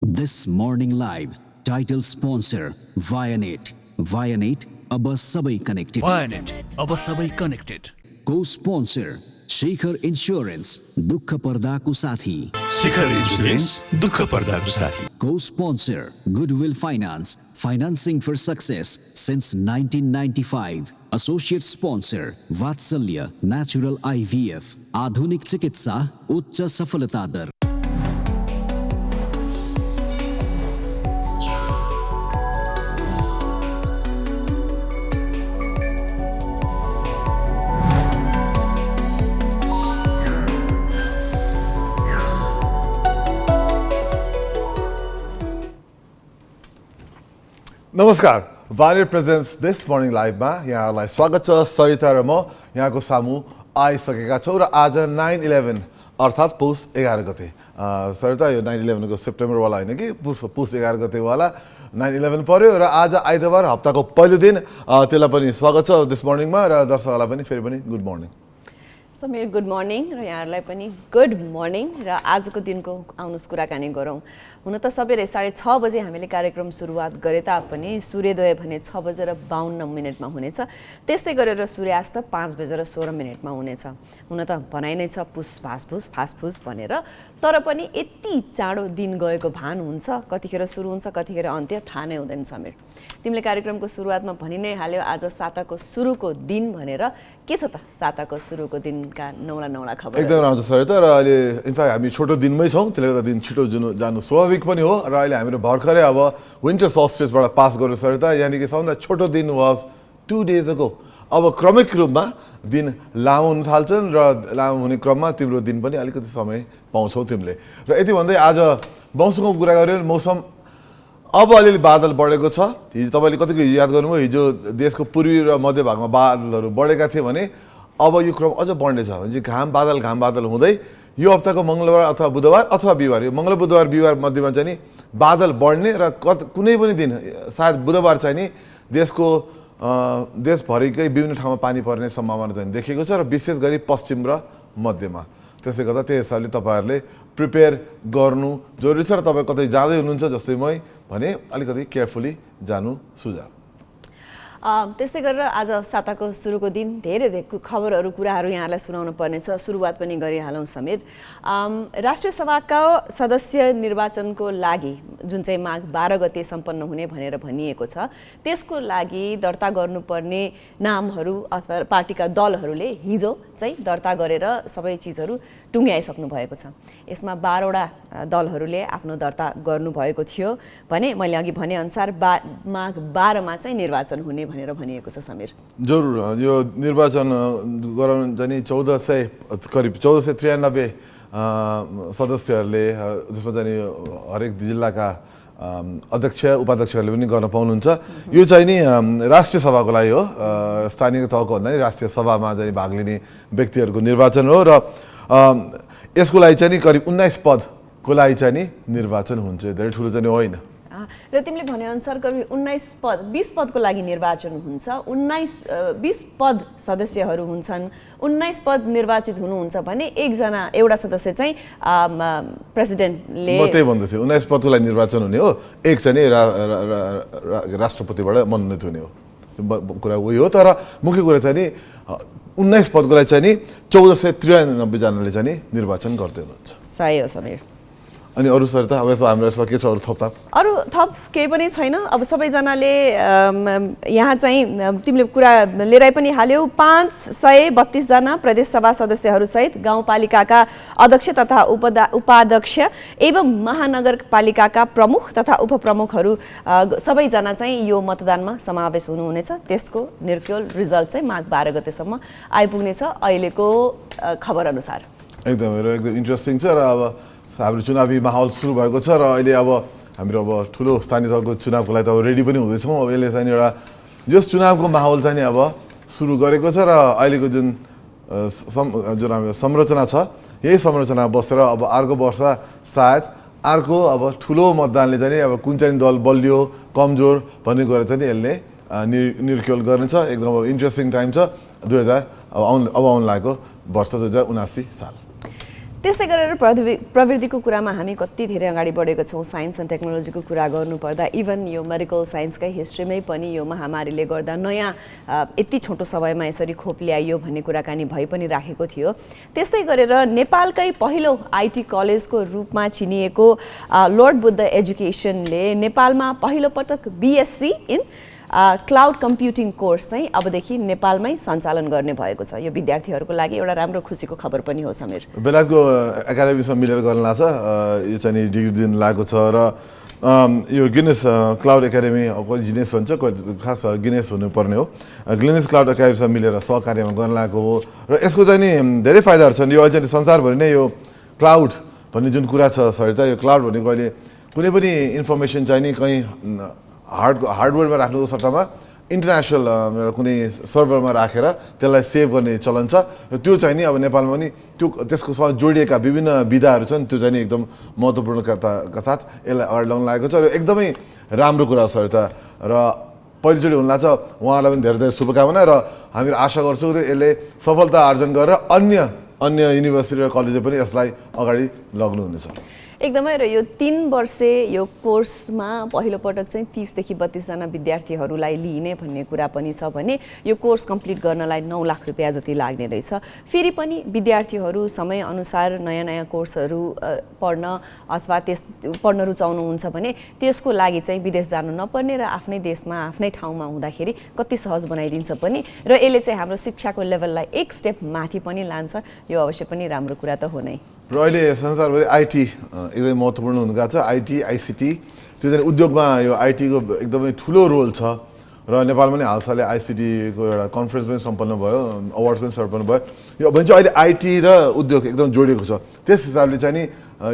This morning live title sponsor Vianet. Vianet अब सबै connected. Vianet अब सबै connected. Co-sponsor Shikhar Insurance दुःख पर्दाको साथी. शिखर इन्स्योरेन्स दुःख पर्दाको साथी. Co-sponsor Goodwill Finance, financing for success since 1995. Associate sponsor Vatsalya Natural IVF, आधुनिक चिकित्सा उच्च सफलता दर. नमस्कार, Vianet प्रेजेन्ट्स दिस मर्निङ लाइभमा यहाँहरूलाई स्वागत छ। सरिता र म यहाँको सामु आइसकेका छौँ र आज 9/11 अर्थात् पुस 11 गते। सरिता, यो 9/11 को सेप्टेम्बरवाला होइन कि पुस 11 गतेवाला 9/11 पर्यो र आज आइतबार हप्ताको पहिलो दिन। त्यसलाई पनि स्वागत छ दिस मर्निङमा र दर्शकहरूलाई पनि फेरि पनि good morning. Samir good morning र यहाँहरूलाई पनि गुड मर्निङ र आजको दिनको आउनुहोस् कुराकानी गरौँ। हुन त सबेरै 6:30 बजे हामीले कार्यक्रम सुरुवात गरे तापनि सूर्योदय भने 6:52 हुनेछ। त्यस्तै गरेर सूर्यास्त 5:16 हुनेछ। हुन त भनाइ नै छ पुस फासफुस फासफुस भनेर, तर पनि यति चाँडो दिन गएको भान हुन्छ। कतिखेर सुरु हुन्छ कतिखेर अन्त्य थाहा नै हुँदैन। समीर, तिमीले कार्यक्रमको सुरुवातमा भनि नै हाल्यो आज साताको सुरुको दिन भनेर। के छ त साताको सुरुको दिनका नौला खबर? एकदम राम्रो छ सरिता। र अहिले इनफ्याक्ट हामी छोटो दिनमै छौँ, त्यसले गर्दा दिन छिटो जानु स्वाभाविक पनि हो। र अहिले हामीहरू भर्खरै अब विन्टर सल्स्टिसबाट पास गर्यो सरिता, यानि कि सबभन्दा छोटो दिन वाज 2 days ago। अब क्रमिक रूपमा दिन लामो हुन थाल्छन् र लामो हुने क्रममा तिम्रो दिन पनि अलिकति समय पाउँछौ तिमीले। र यति भन्दै आज मौसमको कुरा गऱ्यो। मौसम अब अलिअलि बादल बढेको छ। हिजो तपाईँले कतिको याद गर्नुभयो, हिजो देशको पूर्वी र मध्य भागमा बादलहरू बढेका थिए भने अब यो क्रम अझ बढ्नेछ। भने घाम बादल हुँदै यो हप्ताको मङ्गलबार अथवा बुधबार अथवा बिहिबार, यो मङ्गल बुधबार बिहिबार मध्यमा चाहिँ नि बादल बढ्ने र कुनै पनि दिन सायद बुधबार चाहिँ नि देशभरिकै विभिन्न ठाउँमा पानी पर्ने सम्भावना चाहिँ देखिएको छ, र विशेष गरी पश्चिम र मध्यमा। त्यसले गर्दा त्यस हिसाबले तपाईँहरूले प्रिपेयर गर्नु जरुरी छ। र तपाईँ कतै जाँदै हुनुहुन्छ जस्तै मै भने अलिकति केयरफुली जानु सुझाव। त्यस्तै गरेर आज साताको सुरुको दिन धेरै खबरहरू कुराहरू यहाँलाई सुनाउनु पर्नेछ। सुरुवात पनि गरिहालौँ समीर। राष्ट्रिय सभाका सदस्य निर्वाचनको लागि जुन चाहिँ माघ 12 गते सम्पन्न हुने भनेर भनिएको छ, त्यसको लागि दर्ता गर्नुपर्ने नामहरू अथवा पार्टीका दलहरूले हिजो चाहिँ दर्ता गरेर सबै चिजहरू टुङ्ग्याइसक्नु भएको छ। यसमा 12वटा दलहरूले आफ्नो दर्ता गर्नुभएको थियो भने मैले अघि भनेअनुसार माघ 12 मा चाहिँ निर्वाचन हुने भनेर भनिएको छ। समीर, जरुर यो निर्वाचन गराउन चाहिँ करिब 1493 सदस्यहरूले, जसमा चाहिँ हरेक जिल्लाका अध्यक्ष उपाध्यक्षहरूले पनि गर्न पाउनुहुन्छ। यो चाहिँ नि राष्ट्रिय सभाको लागि हो। स्थानीय तहको भन्दा नि राष्ट्रिय सभामा चाहिँ भाग लिने व्यक्तिहरूको निर्वाचन हो। र यसको लागि चाहिँ नि करिब 19 पदको लागि चाहिँ नि निर्वाचन हुन्छ। धेरै ठुलो चाहिँ होइन। र तिमीले भनेअनुसार करिब 20 पदको लागि निर्वाचन हुन्छ। 20 पद सदस्यहरू हुन्छन्। 19 पद निर्वाचित हुनुहुन्छ भने एउटा सदस्य चाहिँ प्रेसिडेन्टले, म त्यही भन्दैछु 19 पदको लागि निर्वाचन हुने हो। एक चाहिँ राष्ट्रपतिबाट मनोनित हुने हो। कुरा उही हो। तर मुख्य कुरा चाहिँ नि 19 पदको लागि चाहिँ नि 1493 जनाले चाहिँ नि निर्वाचन गर्दै हुनुहुन्छ। सही हो समीर। अनि अरू सरिता अब हाम्रो यसमा के छ अरू थप केही पनि छैन। अब सबैजनाले यहाँ चाहिँ तिमीले कुरा लिएरै पनि हाल्यौ। 532 जना प्रदेश सभा सदस्यहरूसहित गाउँपालिकाका अध्यक्ष तथा उपाध्यक्ष एवं महानगरपालिकाका प्रमुख तथा उपप्रमुखहरू सबैजना चाहिँ यो मतदानमा समावेश हुनुहुनेछ। त्यसको निर्क्युल रिजल्ट चाहिँ माघ 12 गतेसम्म आइपुग्नेछ अहिलेको खबर अनुसार। एकदम इन्ट्रेस्टिङ छ। र अब हाम्रो चुनावी माहौल सुरु भएको छ र अहिले अब हाम्रो ठुलो स्थानीय तहको चुनावको लागि त अब रेडी पनि हुँदैछौँ। अब यसले चाहिँ एउटा यस चुनावको माहौल चाहिँ अब सुरु गरेको छ र अहिलेको जुन हाम्रो संरचना छ, यही संरचना बसेर अब अर्को वर्ष सायद अर्को अब ठुलो मतदानले चाहिँ अब कुन चाहिँ दल बलियो कमजोर भन्ने गरेर चाहिँ यसले निर्क्युल गर्नेछ। एकदम इन्ट्रेस्टिङ टाइम छ। अब आउन लागेको वर्ष 2079 साल। त्यस्तै गरेर प्रविधिको कुरामा हामी कति धेरै अगाडि बढेको छौँ। साइन्स एन्ड टेक्नोलोजीको कुरा गर्नुपर्दा इभन यो मेडिकल साइन्सकै हिस्ट्रीमै पनि यो महामारीले गर्दा नयाँ यति छोटो समयमा यसरी खोप ल्याइयो भन्ने कुराकानी भइ पनि राखेको थियो। त्यस्तै गरेर नेपालकै पहिलो आइटी कलेजको रूपमा चिनिएको लर्ड बुद्ध एजुकेसनले नेपालमा पहिलो पटक BSc in cloud computing course चाहिँ अबदेखि नेपालमै सञ्चालन गर्ने भएको छ। यो विद्यार्थीहरूको लागि एउटा राम्रो खुसीको खबर पनि हो। समीर, बेलायतको एकाडेमीसँग मिलेर गर्न लाग्छ, यो चाहिँ डिग्री दिन लागेको छ र यो गिनेस क्लाउड एकाडेमी कहिले जिनेस भन्छ, खास गिनेस हुनुपर्ने हो। गिनेस क्लाउड एकाडेमीसँग मिलेर सहकार्यमा गर्न लागेको हो र यसको चाहिँ नि धेरै फाइदाहरू छन्। यो अहिले संसारभरि नै यो क्लाउड भन्ने जुन कुरा छ सरिता, यो क्लाउड भनेको अहिले कुनै पनि इन्फर्मेसन चाहिँ नि कहीँ हार्डवेयरमा राख्नुको सट्टामा इन्टरनेसनल कुनै सर्भरमा राखेर त्यसलाई सेभ गर्ने चलन छ र त्यो चाहिँ नि अब नेपालमा पनि त्यसको जोडिएका विभिन्न विधाहरू छन्, त्यो चाहिँ नि एकदम महत्त्वपूर्णका साथ यसलाई अगाडि ल्याउन लागेको छ र एकदमै राम्रो कुरा हो सरिता। र पहिलोचोटि हुन लाग्छ, उहाँलाई पनि धेरै धेरै शुभकामना र हामीहरू आशा गर्छौँ र यसले सफलता आर्जन गरेर अन्य युनिभर्सिटी र कलेजले पनि यसलाई अगाडि लग्नुहुनेछ। एकदमै। र यो 3 वर्षे यो कोर्समा पहिलो पटक चाहिँ 30 देखि 32 जना विद्यार्थीहरूलाई लिने भन्ने कुरा पनि छ भने यो कोर्स कम्प्लिट गर्नलाई 9 लाख रुपियाँ जति लाग्ने रहेछ। फेरि पनि विद्यार्थीहरू समयअनुसार नयाँ नयाँ कोर्सहरू पढ्न अथवा पढ्न रुचाउनुहुन्छ भने त्यसको लागि चाहिँ विदेश जानु नपर्ने र आफ्नै देशमा आफ्नै ठाउँमा हुँदाखेरि कति सहज बनाइदिन्छ पनि र यसले चाहिँ हाम्रो शिक्षाको लेभललाई एक स्टेप माथि पनि लान्छ। यो अवश्य पनि राम्रो कुरा त हो नै। र अहिले संसारभरि आइटी एकदमै महत्त्वपूर्ण हुन गएको छ। ICT त्यो चाहिँ उद्योगमा यो आइटीको एकदमै ठुलो रोल छ र नेपालमा पनि हालसालै ICTको एउटा कन्फरेन्स पनि सम्पन्न भयो, अवार्ड पनि सम्पन्न भयो। यो भने चाहिँ अहिले आइटी र उद्योग एकदम जोडिएको छ। त्यस हिसाबले चाहिँ नि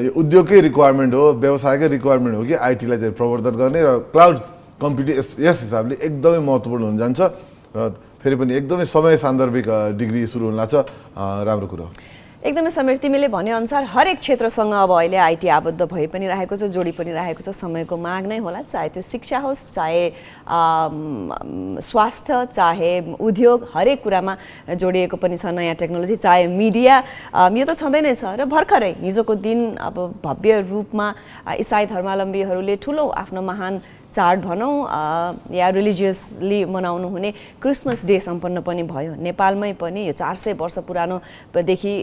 यो उद्योगकै रिक्वायरमेन्ट हो, व्यवसायकै रिक्वायरमेन्ट हो कि आइटीलाई चाहिँ प्रवर्धन गर्ने र क्लाउड कम्प्युटिङ यस हिसाबले एकदमै महत्त्वपूर्ण हुन जान्छ र फेरि पनि एकदमै समय सान्दर्भिक डिग्री सुरु हुन लाग्छ। राम्रो कुरो हो। एकदमै समीर, तिमीले भनेअनुसार हरेक क्षेत्रसँग अब अहिले आइटी आबद्ध भइ पनि रहेको छ, जोडी पनि रहेको छ। समयको माग नै होला, चाहे त्यो शिक्षा होस्, चाहे स्वास्थ्य, चाहे उद्योग, हरेक कुरामा जोडिएको पनि छ नयाँ टेक्नोलोजी, चाहे मिडिया, यो त छँदै नै छ। र भर्खरै हिजोको दिन अब भव्य रूपमा इसाई धर्मावलम्बीहरूले ठुलो आफ्नो महान चाड भनौँ या रिलिजियसली मनाउनु हुने क्रिसमस डे सम्पन्न पनि भयो। नेपालमै पनि यो 400 वर्ष पुरानोदेखि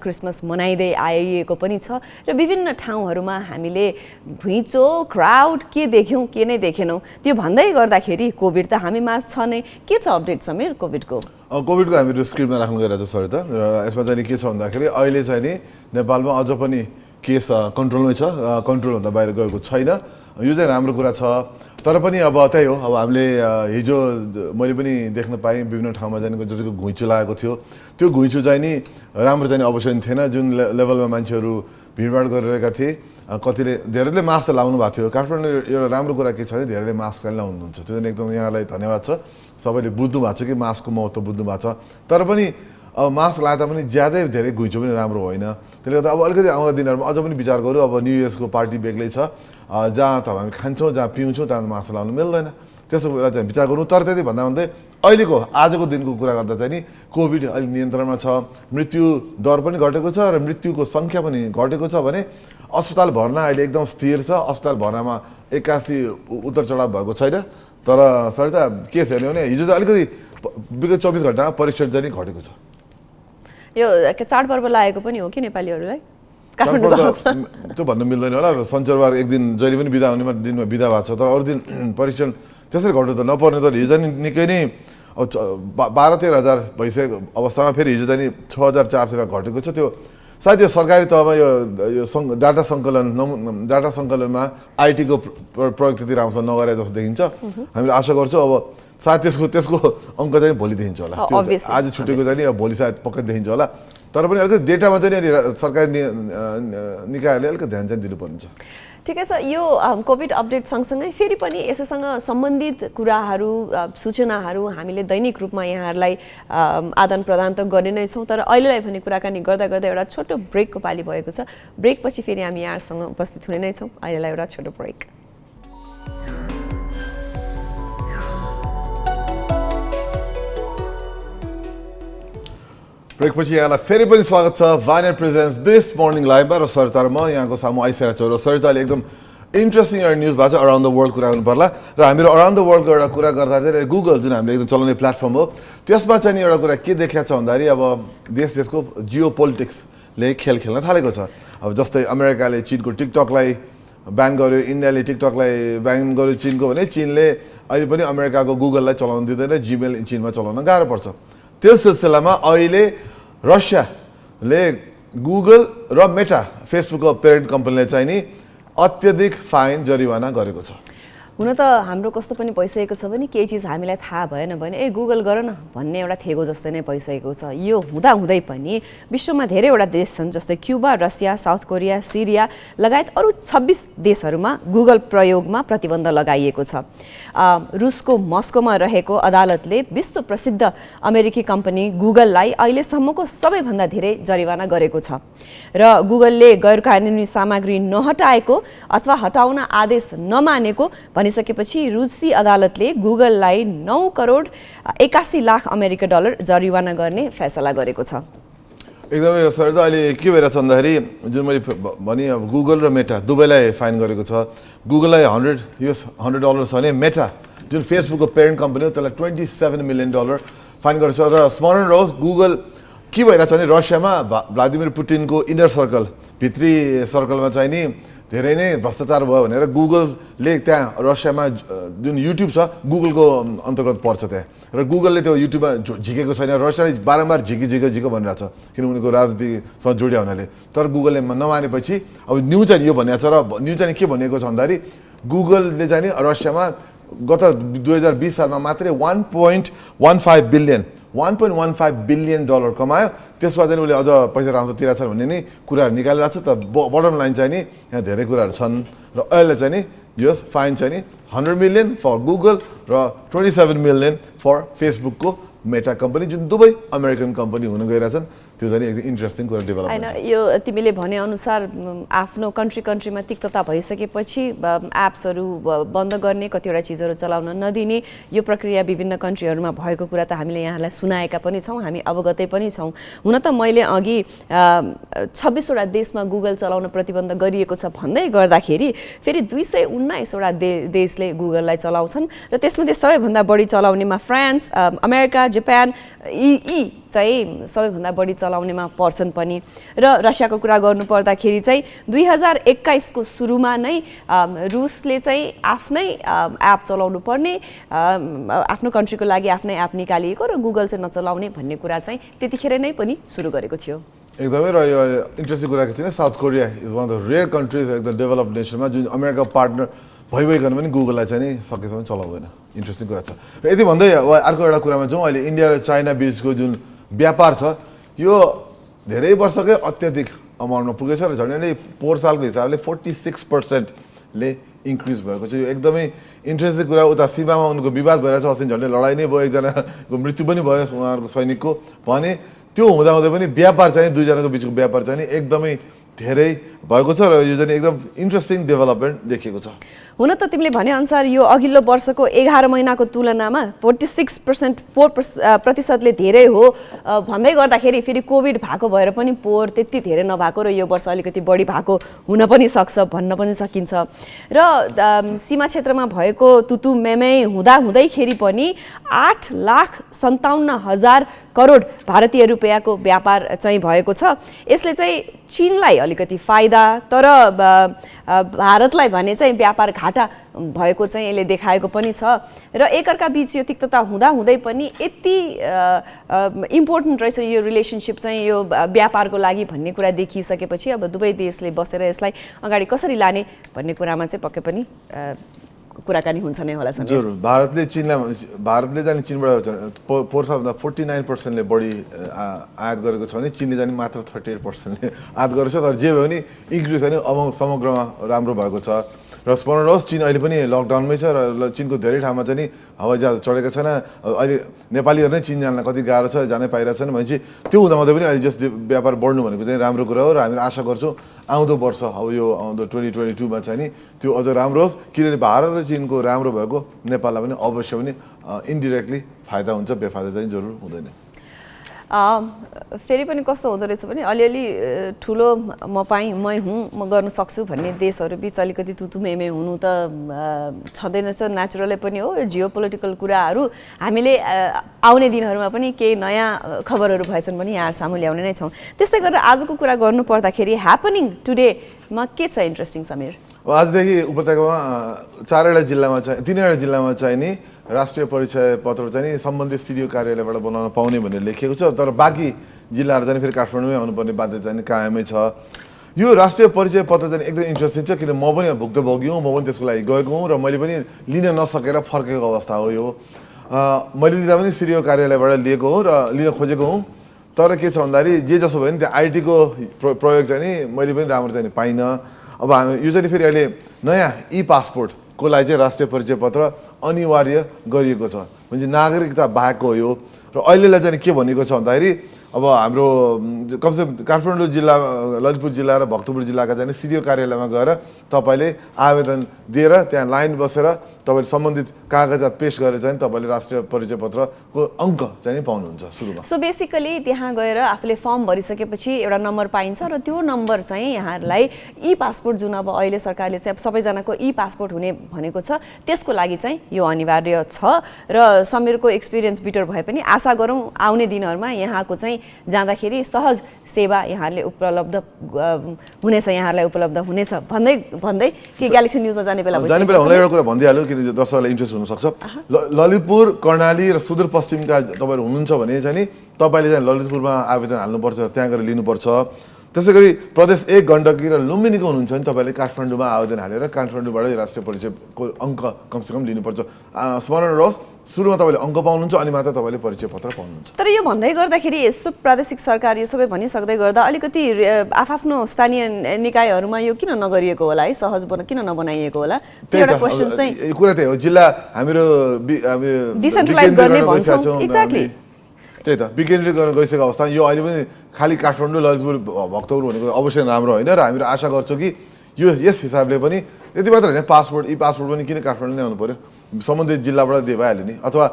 क्रिसमस मनाइँदै आइएको पनि छ र विभिन्न ठाउँहरूमा हामीले घुइँचो, क्राउड के देख्यौँ के नै देखेनौँ। त्यो भन्दै गर्दाखेरि कोभिड त हामी माझ छ नै। के छ अपडेट समीर कोभिडको? कोभिडको हामीहरू स्क्रिनमा राख्नु गइरहेको छ सरिता र यसमा चाहिँ के छ भन्दाखेरि अहिले चाहिँ नि नेपालमा अझ पनि केस कन्ट्रोलमै छ, कन्ट्रोलभन्दा बाहिर गएको छैन। यो चाहिँ राम्रो कुरा छ। तर पनि अब त्यही हो, अब हामीले हिजो मैले पनि देख्न पाएँ विभिन्न ठाउँमा जाने जसको घुइँचो लागेको थियो। त्यो घुइँचो चाहिँ नि राम्रो चाहिँ अवश्य थिएन। जुन लेभलमा मान्छेहरू भिडभाड गरिरहेका थिए, कतिले धेरैले मास्क लाउनु भएको थियो। काठमाडौँ एउटा राम्रो कुरा के छ भने धेरैले मास्क चाहिँ लाउनुहुन्छ, त्यो चाहिँ एकदम यहाँलाई धन्यवाद छ। सबैले बुझ्नु भएको छ कि मास्कको महत्त्व बुझ्नु भएको छ। तर पनि अब मास्क लाँदा पनि ज्यादै धेरै घुइँचो पनि राम्रो होइन। त्यसले गर्दा अब अलिकति आउँदा दिनहरूमा अझ पनि विचार गरौँ। अब न्यू इयर्सको पार्टी बेग्लै छ, जहाँ त हामी खान्छौँ, जहाँ पिउँछौँ, त्यहाँ मास्क लाउनु मिल्दैन। त्यसो बेला चाहिँ विचार गरौँ। तर त्यति भन्दा भन्दै अहिलेको आजको दिनको कुरा गर्दा चाहिँ नि कोभिड अहिले नियन्त्रणमा छ, मृत्यु दर पनि घटेको छ र मृत्युको सङ्ख्या पनि घटेको छ भने अस्पताल भर्ना अहिले एकदम स्थिर छ। अस्पताल भर्नामा 81 उतार चढाव भएको छैन। तर सरिता के छ भने हिजो त अलिकति विगत 24 घण्टामा परीक्षण चाहिँ घटेको छ। यो चाडपर्व लागेको पनि हो कि नेपालीहरूलाई? त्यो भन्नु मिल्दैन होला। शनिबार एक दिन जहिले पनि बिदा हुने दिनमा बिदा भएको छ, तर अरू दिन परीक्षण त्यसरी घट्नु त नपर्ने। तर हिजो नि निकै नै 12-13 हजार भइसकेको अवस्थामा फेरि हिजो चाहिँ 6400 घटेको छ। त्यो सायद यो सरकारी तहमा यो डाटा सङ्कलनमा आइटीको प्रयोग त्यति राम्रोसँग नगरे जस्तो देखिन्छ। हामीले आशा गर्छौँ अब सायद त्यसको अङ्क चाहिँ भोलि देखिन्छ होला। आज छुटेको चाहिँ अब भोलि सायद पक्कै देखिन्छ होला। तर पनि अलिकति डेटामा चाहिँ अलि सरकारी निकायहरूले अलिकति ध्यान चाहिँ दिनुपर्ने छ। ठिकै छ। यो कोभिड अपडेट सँगसँगै फेरि पनि यसैसँग सम्बन्धित कुराहरू, सूचनाहरू हामीले दैनिक रूपमा यहाँहरूलाई आदान प्रदान त गर्ने नै छौँ। तर अहिलेलाई भने कुराकानी गर्दा गर्दा एउटा छोटो ब्रेकको पाली भएको छ। ब्रेकपछि फेरि हामी यहाँसँग उपस्थित हुने नै छौँ। अहिलेलाई एउटा छोटो ब्रेक। ब्रेकपछि यहाँलाई फेरि पनि स्वागत छ भाइनेट प्रेजेन्ट्स दिस मर्निङ लाइभमा र सरिता म यहाँको सामु आइसकेको छु र सरिताले एकदम इन्ट्रेस्टिङ एउटा न्युज भएको छ अराउन्ड द वर्ल्ड कुरा गर्नु पर्ला र हामीहरू अराउन्ड द वर्ल्डको एउटा कुरा गर्दा चाहिँ गुगल जुन हामीले एकदम चलाउने प्लेटफर्म हो त्यसमा चाहिँ नि एउटा कुरा के देखाएको छ भन्दाखेरि अब देशको जियो पोलिटिक्सले खेल खेल्न थालेको छ। अब जस्तै अमेरिकाले चीनको टिकटकलाई ब्यान गर्यो, इन्डियाले टिकटकलाई ब्यान गर्यो चीनको भने चीनले अहिले पनि अमेरिकाको गुगललाई चलाउन दिँदैन, जीमेल चीनमा चलाउन गाह्रो पर्छ। त्यस सिलसिलामा अहिले रसियाले गुगल र मेटा फेसबुकको पेरेन्ट कम्पनीले चाहिँ नि अत्यधिक फाइन जरिवाना गरेको छ। हुन त हाम्रो कस्तो पनि भइसकेको छ भने केही चिज हामीलाई थाहा भएन भने गुगल गर न भन्ने एउटा थेगो जस्तै नै भइसकेको छ। यो हुँदाहुँदै पनि विश्वमा धेरैवटा देश छन् जस्तै क्युबा, रसिया, साउथ कोरिया, सिरिया लगायत अरू 26 देशहरूमा गुगल प्रयोगमा प्रतिबन्ध लगाइएको छ। रुसको मस्कोमा रहेको अदालतले विश्व प्रसिद्ध अमेरिकी कम्पनी गुगललाई अहिलेसम्मको सबैभन्दा धेरै जरिवाना गरेको छ र गुगलले गैरकानुनी सामग्री नहटाएको अथवा हटाउन आदेश नमानेको भनिसकेपछि रुसी अदालतले गुगललाई 9 करोड 81 लाख अमेरिकी डलर जरिवाना गर्ने फैसला गरेको छ। एकदमै सर त अहिले के भइरहेछ भन्दाखेरि जुन मैले भने अब गुगल र मेटा दुवैलाई फाइन गरेको छ। गुगललाई $100 छ भने मेटा जुन फेसबुकको पेरेन्ट कम्पनी हो त्यसलाई $27 मिलियन फाइन गरेको छ। र स्मरण रहोस् गुगल के भइरहेछ भने रसियामा भ्लादिमिर पुटिनको इनर सर्कल भित्री सर्कलमा चाहिँ नि धेरै नै भ्रष्टाचार भयो भनेर गुगलले त्यहाँ रसियामा जुन युट्युब छ गुगलको अन्तर्गत पर्छ त्यहाँ र गुगलले त्यो युट्युबमा झिकेको छैन। रसियाले बारम्बार झिको भनिरहेको छ किन उनीको राजनीतिसँग जोडिया हुनाले। तर गुगलले नमानेपछि अब न्युज चाहिँ यो भनिएको छ र न्युज चाहिँ के भनिएको छ भन्दाखेरि गुगलले चाहिँ नि रसियामा गत 2020 सालमा मात्रै $1.15 बिलियन कमायो। त्यसमा चाहिँ उसले अझ पैसा राम्रो तिरेको छ भन्ने नि कुराहरू निकालिरहेको छ। त बटम लाइन चाहिँ नि यहाँ धेरै कुराहरू छन् र अहिले चाहिँ नि यो फाइन चाहिँ नि $100 मिलियन फर गुगल र $27 मिलियन फर फेसबुकको मेटा कम्पनी जुन दुवै अमेरिकन कम्पनी हुन गइरहेछन्। त्यो चाहिँ एकदम इन्ट्रेस्टिङ कुरा डेभलप हैन। यो तिमीले भने अनुसार आफ्नो कन्ट्रीमा तिक्तता भइसकेपछि एप्सहरू बन्द गर्ने, कतिवटा चिजहरू चलाउन नदिने यो प्रक्रिया विभिन्न कन्ट्रीहरूमा भएको कुरा त हामीले यहाँलाई सुनाएका पनि छौँ, हामी अवगतै पनि छौँ। हुन त मैले अघि 26 वटा देशमा गुगल चलाउन प्रतिबन्ध गरिएको छ भन्दै गर्दाखेरि फेरि 219 वटा देशले गुगललाई चलाउँछन् र त्यसमध्ये सबैभन्दा बढी चलाउनेमा फ्रान्स, अमेरिका, जापान यी चाहिँ सबैभन्दा बढी चलाउनेमा पर्छन् पनि। र रसियाको कुरा गर्नुपर्दाखेरि चाहिँ 2021 को सुरुमा नै रुसले चाहिँ आफ्नै एप चलाउनु पर्ने, आफ्नो कन्ट्रीको लागि आफ्नै एप निकालिएको र गुगल चाहिँ नचलाउने भन्ने कुरा चाहिँ त्यतिखेर नै पनि सुरु गरेको थियो। एकदमै र यो इन्ट्रेस्टिङ कुरा के थियो south Korea is one of the rare countries एकदम डेभलप्ड नेसनमा जुन अमेरिका पार्टनर भइकन पनि गुगललाई चाहिँ नि सकेसम्म चलाउँदैन। इन्ट्रेस्टिङ कुरा छ। र यति भन्दै अर्को एउटा कुरामा जाउँ। अहिले इन्डिया र चाइना बिचको जुन व्यापार छ यो धेरै वर्षकै अत्याधिक अमाउन्टमा पुगेछ र झन्डै 4 सालको हिसाबले 46%ले इन्क्रिज भएको छ। यो एकदमै इन्ट्रेस्टिङ कुरा। उता सीमामा उनको विवाद भइरहेछ, अस्ति झन्डै लडाइँ नै भयो, एकजनाको मृत्यु पनि भयो उहाँहरूको सैनिकको भने त्यो हुँदाहुँदै पनि व्यापार चाहिँ दुईजनाको बिचको व्यापार चाहिँ एकदमै धेरै भएको छ र यो चाहिँ एकदम इन्ट्रेस्टिङ डेभलपमेन्ट देखिएको छ। हुन त तिमीले भनेअनुसार यो अघिल्लो वर्षको 11 महिनाको तुलनामा 46% धेरै हो भन्दै गर्दाखेरि फेरि कोभिड भएको भएर पनि पोहोर त्यति धेरै नभएको र यो वर्ष अलिकति बढी भएको हुन पनि सक्छ भन्न पनि सकिन्छ। र सीमा क्षेत्रमा भएको तुतु मेमै हुँदैखेरि पनि 8,57,000 करोड भारतीय रुपियाँको व्यापार चाहिँ भएको छ। यसले चाहिँ चीनलाई अलिकति फाइदा तर भारतलाई भने चाहिँ व्यापार घाटा भएको चाहिँ यसले देखाएको पनि छ। र एकअर्का बीच यो तिक्तता हुँदाहुँदै पनि यति इम्पोर्टेन्ट रहेछ यो रिलेसनसिप चाहिँ यो व्यापारको लागि भन्ने कुरा देखिसकेपछि अब दुवै देशले बसेर यसलाई अगाडि कसरी लाने भन्ने कुरामा चाहिँ पक्कै पनि कुराकानी हुन्छ नै होला। जरुर भारतले जाने चीनबाट पोहोर सालभन्दा 49%ले बढी आयात गरेको छ भने चीनले जाने मात्र 38%ले आयात गरेको छ। तर जे भयो भने इन्क्रिज होइन समग्रमा राम्रो भएको छ। र स्मरण रहोस् चीन अहिले पनि लकडाउनमै छ र चीनको धेरै ठाउँमा चाहिँ हवाईजहाज चढेको छैन। अहिले नेपालीहरू नै चीन जान कति गाह्रो छ, जानै पाइरहेको छैन भनेपछि त्यो हुँदाहुँदै पनि अहिले जस्तो व्यापार बढ्नु भनेको चाहिँ राम्रो कुरा हो र हामी आशा गर्छौँ आउँदो वर्ष अब यो आउँदो 2022 मा चाहिँ नि त्यो अझ राम्रो होस् किनभने भारत र चीनको राम्रो भएको नेपाललाई पनि अवश्य पनि इन्डिरेक्टली फाइदा हुन्छ, बेफाइदा चाहिँ जरुर हुँदैन। फेरि पनि कस्तो हुँदो रहेछ भने अलिअलि ठुलो मै हुँ म गर्न सक्छु भन्ने देशहरू बिच अलिकति तुतुमेमे हुनु त छँदैन छ नेचुरलै पनि हो जियो पोलिटिकल कुराहरू हामीले आउने दिनहरूमा पनि केही नयाँ खबरहरू भएछन् भने यहाँ सामु ल्याउने नै छौँ त्यस्तै गरेर आजको कुरा गर्नु पर्दाखेरि ह्यापनिङ टुडेमा के छ इन्ट्रेस्टिङ समीर आजदेखि उपत्यकामा 3वटा जिल्लामा चाहिँ नि राष्ट्रिय परिचय पत्र चाहिँ नि सम्बन्धित सिडिओ कार्यालयबाट बनाउन पाउने भनेर लेखिएको छ तर बाँकी जिल्लाहरू चाहिँ फेरि काठमाडौँमै आउनुपर्ने बाध्यता चाहिँ कायमै छ यो राष्ट्रिय परिचय पत्र चाहिँ एकदम इन्ट्रेस्टिङ छ किन म पनि भुक्तभोगी हुँ म पनि त्यसको लागि गएको हुँ र मैले पनि लिन नसकेर फर्केको अवस्था हो यो मैले लिँदा पनि सिडिओ कार्यालयबाट लिएको हुँ र लिन खोजेको हुँ तर के छ भन्दाखेरि जे जसो भयो नि त्यो आइटीको प्रयोग चाहिँ नि मैले पनि राम्रो चाहिँ पाइनँ अब हामी यो चाहिँ फेरि अहिले नयाँ ई पासपोर्टको लागि चाहिँ राष्ट्रिय परिचय पत्र अनिवार्य गरिएको छ भने नागरिकता बाहेक हो यो र अहिलेलाई चाहिँ के भनेको छ भन्दाखेरि अब हाम्रो कमसेकम काठमाडौँ जिल्ला ललितपुर जिल्ला र भक्तपुर जिल्लाका चाहिँ सिडिओ कार्यालयमा गएर तपाईँले आवेदन दिएर त्यहाँ लाइन बसेर तपाईँले सम्बन्धित कागजात पेश गरेर चाहिँ तपाईँले राष्ट्रिय परिचय पत्रको अङ्क चाहिँ पाउनुहुन्छ सुरुमा सो बेसिकली त्यहाँ गएर आफूले फर्म भरिसकेपछि एउटा नम्बर पाइन्छ र त्यो नम्बर चाहिँ यहाँहरूलाई ई पासपोर्ट जुन अब अहिले सरकारले चाहिँ सबैजनाको ई पासपोर्ट हुने भनेको छ त्यसको लागि चाहिँ यो अनिवार्य छ र समीरको एक्सपिरियन्स बिटर भए पनि आशा गरौँ आउने दिनहरूमा यहाँको चाहिँ जाँदाखेरि सहज सेवा यहाँहरूले उपलब्ध हुनेछ यहाँहरूलाई उपलब्ध हुनेछ भन्दै भन्दै कि ग्यालेक्सी न्युजमा जाने बेला एउटा कुरा भनिदिइहाल्यो किन दर्शकलाई इन्ट्रेस्ट हुनसक्छ ललितपुर कर्णाली र सुदूरपश्चिमका तपाईँहरू हुनुहुन्छ भने चाहिँ नि तपाईँले चाहिँ ललितपुरमा आवेदन हाल्नुपर्छ त्यहाँ गएर लिनुपर्छ त्यसै गरी प्रदेश 1 गण्डकी र लुम्बिनीको हुनुहुन्छ भने तपाईँले काठमाडौँमा आवेदन हालेर काठमाडौँबाट राष्ट्रिय परिचयको अङ्क कमसेकम लिनुपर्छ स्मरण रहोस् सुरुमा तपाईँले अङ्क पाउनुहुन्छ अनि मात्र तपाईँले परिचय पत्र पाउनुहुन्छ तर यो भन्दै गर्दाखेरि यसो प्रादेशिक सरकार यो सबै भनिसक्दै गर्दा अलिकति आफ्नो स्थानीय निकायहरूमा यो किन नगरिएको होला है सहज किन नबनाइएको होला त्यो एउटा क्वेसन चाहिँ कुरा त्यही हो जिल्ला हाम्रो डिसेन्ट्रलाइज गर्ने भन्छौँ एक्ज्याक्टली त्यही त विकेन्द्रीय गर्न गइसकेको अवस्था यो अहिले पनि खालि काठमाडौँ ललितपुर भक्तपुर भनेको अवश्य राम्रो होइन र हामीहरू आशा गर्छौँ कि यो यस हिसाबले पनि यति मात्र होइन पासपोर्ट ई पासपोर्ट पनि किन काठमाडौँ नै आउनु पऱ्यो सम्बन्धित जिल्लाबाट दिए भइहाल्यो नि अथवा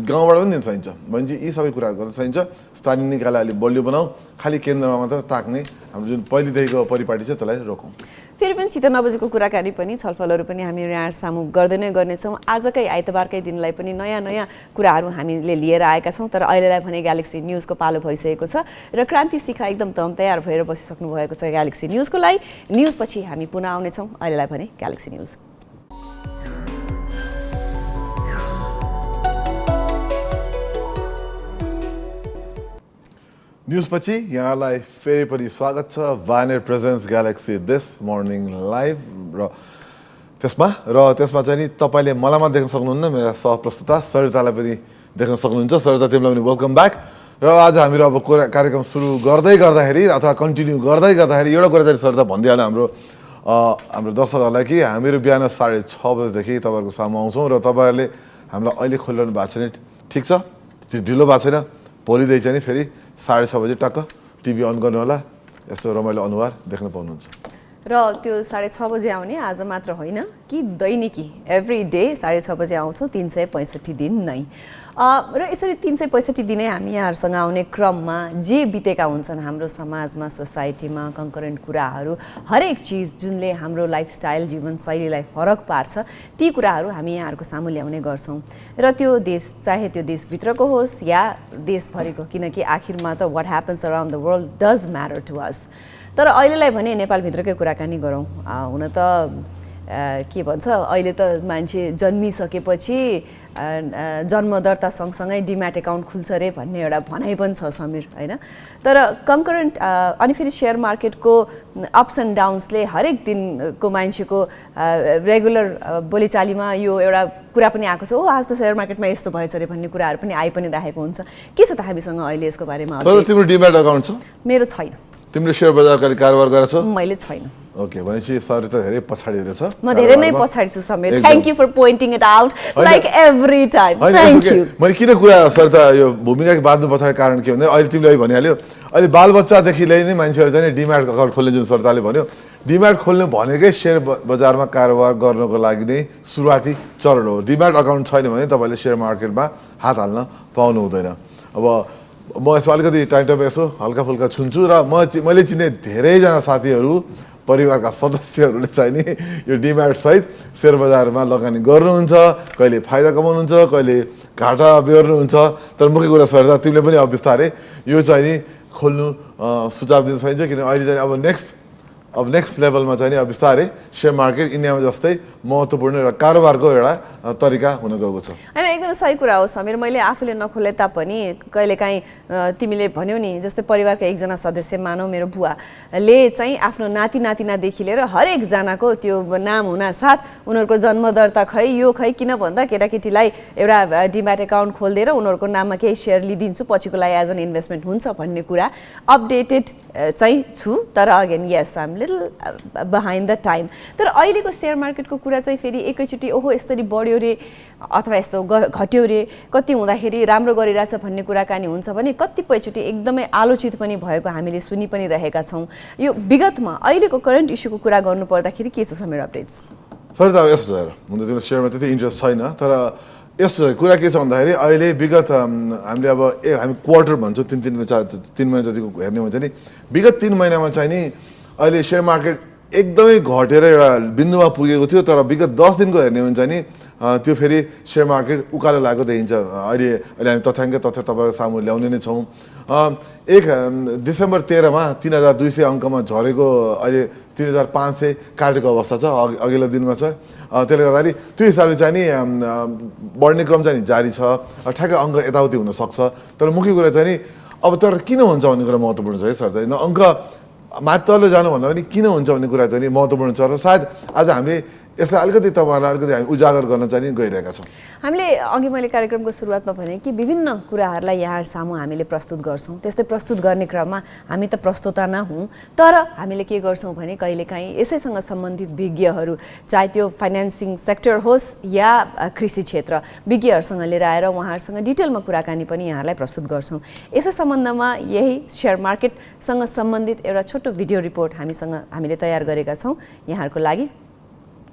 गाउँबाट पनि दिन सकिन्छ भने चाहिँ यी सबै कुराहरू गर्न सकिन्छ स्थानीय निकायलाई अलिक बलियो बनाऊ खालि केन्द्रमा मात्र ताक्ने हाम्रो जुन पहिलेदेखिको परिपाटी छ त्यसलाई रोकौँ फेरि पनि चित्त नबुझेको कुराकानी पनि छलफलहरू पनि हामी यहाँ सामु गर्दै नै गर्नेछौँ आजकै आइतबारकै दिनलाई पनि नयाँ नयाँ कुराहरू हामीले लिएर आएका छौँ तर अहिलेलाई भने ग्यालेक्सी न्युजको पालो भइसकेको छ र क्रान्ति शिखा एकदम तयार भएर बसिसक्नु भएको छ ग्यालेक्सी न्युजको लागि न्युजपछि हामी पुनः आउनेछौँ अहिलेलाई भने ग्यालेक्सी न्युज न्युजपछि यहाँलाई फेरि पनि स्वागत छ Vianet presents Galaxy this morning live र त्यसमा चाहिँ नि तपाईँले मलाई मात्र देख्न सक्नुहुन्न मेरा सहप्रस्तुता सरितालाई पनि देख्न सक्नुहुन्छ सरिता तिमीलाई पनि वेलकम ब्याक र आज हामीहरू अब कार्यक्रम सुरु गर्दै गर्दाखेरि अथवा कन्टिन्यू गर्दै गर्दाखेरि एउटा कुरा चाहिँ सरिता भनिदिइहाल्यो हाम्रो दर्शकहरूलाई कि हामीहरू बिहान 6:30 बजेदेखि तपाईँहरूको सामु आउँछौँ र तपाईँहरूले हामीलाई अहिले खोलिरहनु भएको छ नि ठिक छ ढिलो भएको छैन भोलिदेखि चाहिँ नि फेरि 6:30 बजे टक्क टिभी अन गर्नु होला यस्तो रमाइलो अनुहार देख्न पाउनुहुन्छ र त्यो 6:30 बजे आउने आज मात्र होइन कि दैनिकी एभ्री डे 6:30 बजे आउँछौँ 365 दिन नै र यसरी 365 दिनै हामी यहाँहरूसँग आउने क्रममा जे बितेका हुन्छन् हाम्रो समाजमा सोसाइटीमा कन्करेन्ट कुराहरू हरेक चिज जुनले हाम्रो लाइफस्टाइल जीवनशैलीलाई फरक पार्छ ती कुराहरू हामी यहाँहरूको सामु ल्याउने गर्छौँ र त्यो देश चाहे त्यो देशभित्रको होस् या देशभरिको किनकि आखिरमा त what happens around the world does matter to us तर अहिलेलाई भने नेपालभित्रकै कुराकानी गरौँ हुन त के भन्छ अहिले त मान्छे जन्मिसकेपछि जन्म दर्ता सँगसँगै डिम्याट एकाउन्ट खुल्छ अरे भन्ने एउटा भनाइ पनि छ समीर होइन तर कन्करेन्ट अनि फेरि सेयर मार्केटको अप्स एन्ड डाउन्सले हरेक दिनको मान्छेको रेगुलर बोलीचालीमा यो एउटा कुरा पनि आएको छ आज त सेयर मार्केटमा यस्तो भएछ अरे भन्ने कुराहरू पनि आइ पनि राखेको हुन्छ के छ त हामीसँग अहिले यसको बारेमा तिम्रो डिम्याट एकाउन्ट छ मेरो छैन तिमीले सेयर बजारका कारोबार गरेछौ मैले छैन ओके भनेपछि सर त धेरै पछाडी रहेछ म धेरै नै पछाडी छु Sameer thank you for pointing it out like every time thank you मैले किन कुरा सर त यो भूमिका बाँध्नु पछाडि कारण के भन्दा अहिले तिमीले भनिहाल्यो अहिले बालबच्चादेखि नै मान्छेहरू चाहिँ डिम्याट अकाउन्ट खोल्ने जुन सरताले भन्यो डिम्याट खोल्नु भनेकै सेयर बजारमा कारोबार गर्नको लागि नै सुरुवाती चरण हो डिम्याट अकाउन्ट छैन भने तपाईँले सेयर मार्केटमा हात हाल्न पाउनु हुँदैन अब म यसमा अलिकति टाइम यसो हल्का फुल्का छुन्छु र मैले चिने धेरैजना साथीहरू परिवारका सदस्यहरूले चाहिँ नि यो डिम्याट सहित सेयर बजारमा लगानी गर्नुहुन्छ, कहिले फाइदा कमाउनुहुन्छ, कहिले घाटा बेहोर्नुहुन्छ। तर मुख्य कुरा सर तिमीले पनि अब बिस्तारै यो चाहिँ नि खोल्नु सुझाव दिन सकिन्छ, किनभने अहिले चाहिँ अब नेक्स्ट लेभलमा चाहिँ नि अब बिस्तारै सेयर मार्केट इन्डियामा जस्तै महत्त्वपूर्ण एउटा कारोबारको एउटा तरिका हुन गएको छ। होइन, एकदमै सही कुरा हो समीर। मैले आफूले नखोले तापनि कहिलेकाहीँ तिमीले भन्यौ नि, जस्तै परिवारका एकजना सदस्य मानौ मेरो बुवाले चाहिँ आफ्नो नाति नातिनादेखि लिएर हरेकजनाको त्यो नाम हुनासाथ उनीहरूको जन्म दर्ता खै यो खै, किन भन्दा केटाकेटीलाई एउटा डिम्याट एकाउन्ट खोलिदिएर उनीहरूको नाममा केही सेयर लिइदिन्छु, पछिको लागि एज एन इन्भेस्टमेन्ट हुन्छ भन्ने कुरा अपडेटेड चाहिँ छु। तर again yes I am little behind the time. तर अहिलेको सेयर मार्केटको कुरा चाहिँ फेरि एकैचोटि ओहो यसरी बढ्यो रे अथवा यस्तो घट्यो रे, कति हुँदाखेरि राम्रो गरिरहेछ भन्ने कुराकानी हुन्छ भने कतिपयचोटि एकदमै आलोचित पनि भएको हामीले सुनि पनि रहेका छौँ। यो विगतमा अहिलेको करेन्ट इस्युको कुरा गर्नु पर्दाखेरि के छ समीर अपडेट्स? सर त अब यस्तो छ, हुन त तिम्रो सेयरमा त्यति इन्ट्रेस्ट छैन, तर यस्तो कुरा के छ भन्दाखेरि अहिले विगत हामीले अब हामी क्वार्टर भन्छौँ, 3 महिना जतिको हेर्ने हुन्छ नि, विगत 3 महिनामा चाहिँ नि अहिले सेयर मार्केट एकदमै घटेर एउटा बिन्दुमा पुगेको थियो। तर विगत 10 दिनको हेर्ने हुन्छ नि त्यो फेरि सेयर मार्केट उकालो लागेको देखिन्छ। अहिले हामी तथ्य तपाईँको सामु ल्याउने नै छौँ। 1 डिसेम्बर 13मा 3200 अङ्कमा झरेको अहिले 3500 काटेको अवस्था छ, अघिल्लो दिनमा छ। त्यसले गर्दाखेरि त्यो हिसाबले चाहिँ नि बढ्ने क्रम चाहिँ जारी छ, ठ्याक्कै अङ्क यताउति हुनसक्छ। तर मुख्य कुरा चाहिँ नि अब तर किन हुन्छ भन्ने कुरा महत्त्वपूर्ण छ है सर। चाहिँ अङ्क माथि तल जानुभन्दा पनि किन हुन्छ भन्ने कुरा चाहिँ नि महत्त्वपूर्ण छ र सायद आज हामीले यसलाई अलिकति तपाईँहरूलाई अलिकति हामी उजागर गर्न चाहिँ गइरहेका छौँ। हामीले अघि मैले कार्यक्रमको सुरुवातमा भने कि विभिन्न कुराहरूलाई यहाँ सामु हामीले प्रस्तुत गर्छौँ। त्यस्तै प्रस्तुत गर्ने क्रममा हामी त प्रस्तोता नहौँ, तर हामीले के गर्छौँ भने कहिलेकाहीँ यसैसँग सम्बन्धित विज्ञहरू, चाहे त्यो फाइनेन्सिङ सेक्टर होस् या कृषि क्षेत्र, विज्ञहरूसँग लिएर आएर उहाँहरूसँग डिटेलमा कुराकानी पनि यहाँलाई प्रस्तुत गर्छौँ। यसै सम्बन्धमा यही सेयर मार्केटसँग सम्बन्धित एउटा छोटो भिडियो रिपोर्ट हामीले तयार गरेका छौँ यहाँहरूको लागि।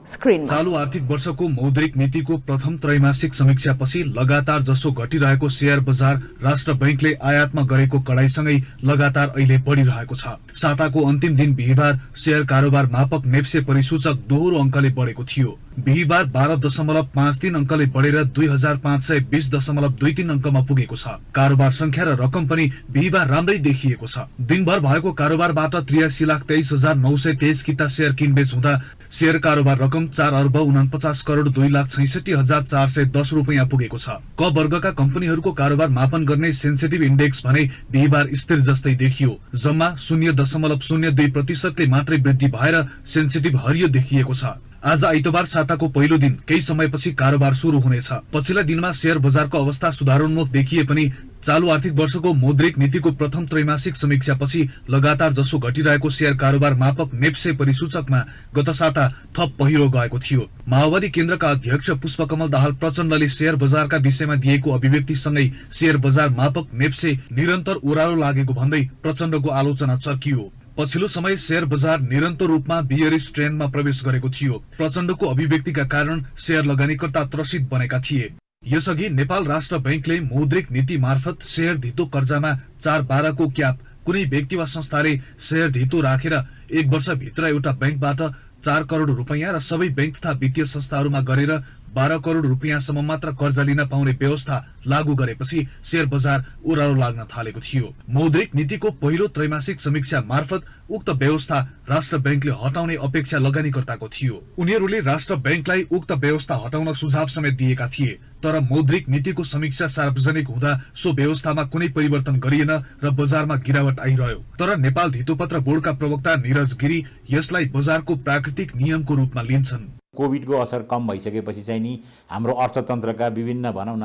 चालू आर्थिक वर्षको मौद्रिक नीतिको प्रथम त्रैमासिक समीक्षापछि लगातार जसो घटिरहेको शेयर बजार राष्ट्र बैंकले आयातमा गरेको कडाइसँगै लगातार अहिले बढिरहेको छ। साताको अन्तिम दिन बिहीबार शेयर कारोबार मापक नेप्से परिसूचक दोहोरो अङ्कले बढेको थियो। बिहीबार 12.53 अङ्कले बढेर 2520.23 अङ्कमा पुगेको छ। कारोबार संख्या र रकम पनि बिहीबार राम्रै देखिएको छ। दिनभर भएको कारोबारबाट 83,23,923 किता शेयर किनबेच हुँदा शेयर कारोबार रकम 4,49,02,66,410 रुपियाँ पुगेको छ। क वर्गका कम्पनीहरूको कारोबार मापन गर्ने सेन्सिटिभ इन्डेक्स भने बिहीबार स्थिर जस्तै देखियो। जम्मा 0.02% मात्रै वृद्धि भएर सेन्सिटिभ हरियो देखिएको छ। आज आइतबार साताको पहिलो दिन केही समयपछि कारोबार सुरु हुनेछ। पछिल्ला दिनमा शेयर बजारको अवस्था सुधारोन्मुख देखिए पनि चालू आर्थिक वर्षको मौद्रिक नीतिको प्रथम त्रैमासिक समीक्षापछि लगातार जसो घटिरहेको शेयर कारोबार मापक नेप्से परिसूचकमा गत साता थप पहिरो गएको थियो। माओवादी केन्द्रका अध्यक्ष पुष्पकमल दाहाल प्रचण्डले शेयर बजारका विषयमा दिएको अभिव्यक्तिसँगै शेयर बजार मापक नेप्से निरन्तर ओह्रालो लागेको भन्दै प्रचण्डको आलोचना चर्कियो। पछिल्लो समय शेयर बजार निरन्तर रूपमा बियरिश ट्रेन्डमा प्रवेश गरेको थियो। प्रचण्डको अभिव्यक्तिका कारण शेयर लगानीकर्ता त्रसित बनेका थिए। यसअघि नेपाल राष्ट्र बैंकले मौद्रिक नीति मार्फत शेयर धितो कर्जामा 4.12 को क्याप कुनै व्यक्ति वा संस्थाले शेयर धितो राखेर 1 वर्षभित्र एउटा बैंकबाट 4 करोड रुपियाँ र सबै बैंक तथा वित्तीय संस्थाहरूमा गरेर 12 करोड रुपियाँसम्म मात्र कर्जा लिन पाउने व्यवस्था लागू गरेपछि शेयर बजार ओह्रालो लाग्न थालेको थियो। मौद्रिक नीतिको पहिलो त्रैमासिक समीक्षा मार्फत उक्त व्यवस्था राष्ट्र बैंकले हटाउने अपेक्षा लगानीकर्ताको थियो। उनीहरूले राष्ट्र बैंकलाई उक्त व्यवस्था हटाउन सुझाव समेत दिएका थिए। तर मौद्रिक नीतिको समीक्षा सार्वजनिक हुँदा सो व्यवस्थामा कुनै परिवर्तन गरिएन र बजारमा गिरावट आइरह्यो। तर नेपाल धितोपत्र बोर्डका प्रवक्ता निरज गिरी यसलाई बजारको प्राकृतिक नियमको रूपमा लिन्छन्। कोभिडको असर कम भइसकेपछि चाहिँ नि हाम्रो अर्थतन्त्रका विभिन्न भनौँ न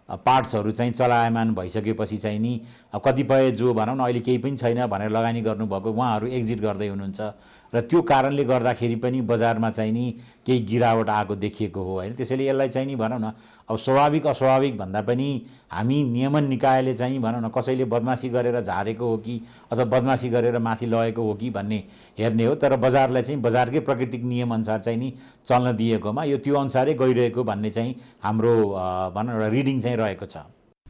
पार्ट्सहरू चाहिँ चलायमान भइसकेपछि चाहिँ नि कतिपय जो भनौँ न अहिले केही पनि छैन भनेर लगानी गर्नुभएको उहाँहरू एक्जिट गर्दै हुनुहुन्छ र त्यो कारणले गर्दाखेरि पनि बजारमा चाहिँ नि केही गिरावट आएको देखिएको हो हैन। त्यसैले यसलाई चाहिँ नि भनौँ न अब स्वाभाविक अस्वाभाविक भन्दा पनि हामी नियमन निकायले चाहिँ भनौँ न कसैले बदमासी गरेर झारेको हो कि अथवा बदमासी गरेर माथि लगेको हो कि भन्ने हेर्ने हो। तर बजारलाई चाहिँ बजारकै प्राकृतिक नियम अनुसार चाहिँ नि चल्न दिएकोमा यो त्यो अनुसारै गइरहेको भन्ने चाहिँ हाम्रो भनौँ एउटा रिडिङ चाहिँ रहेको छ।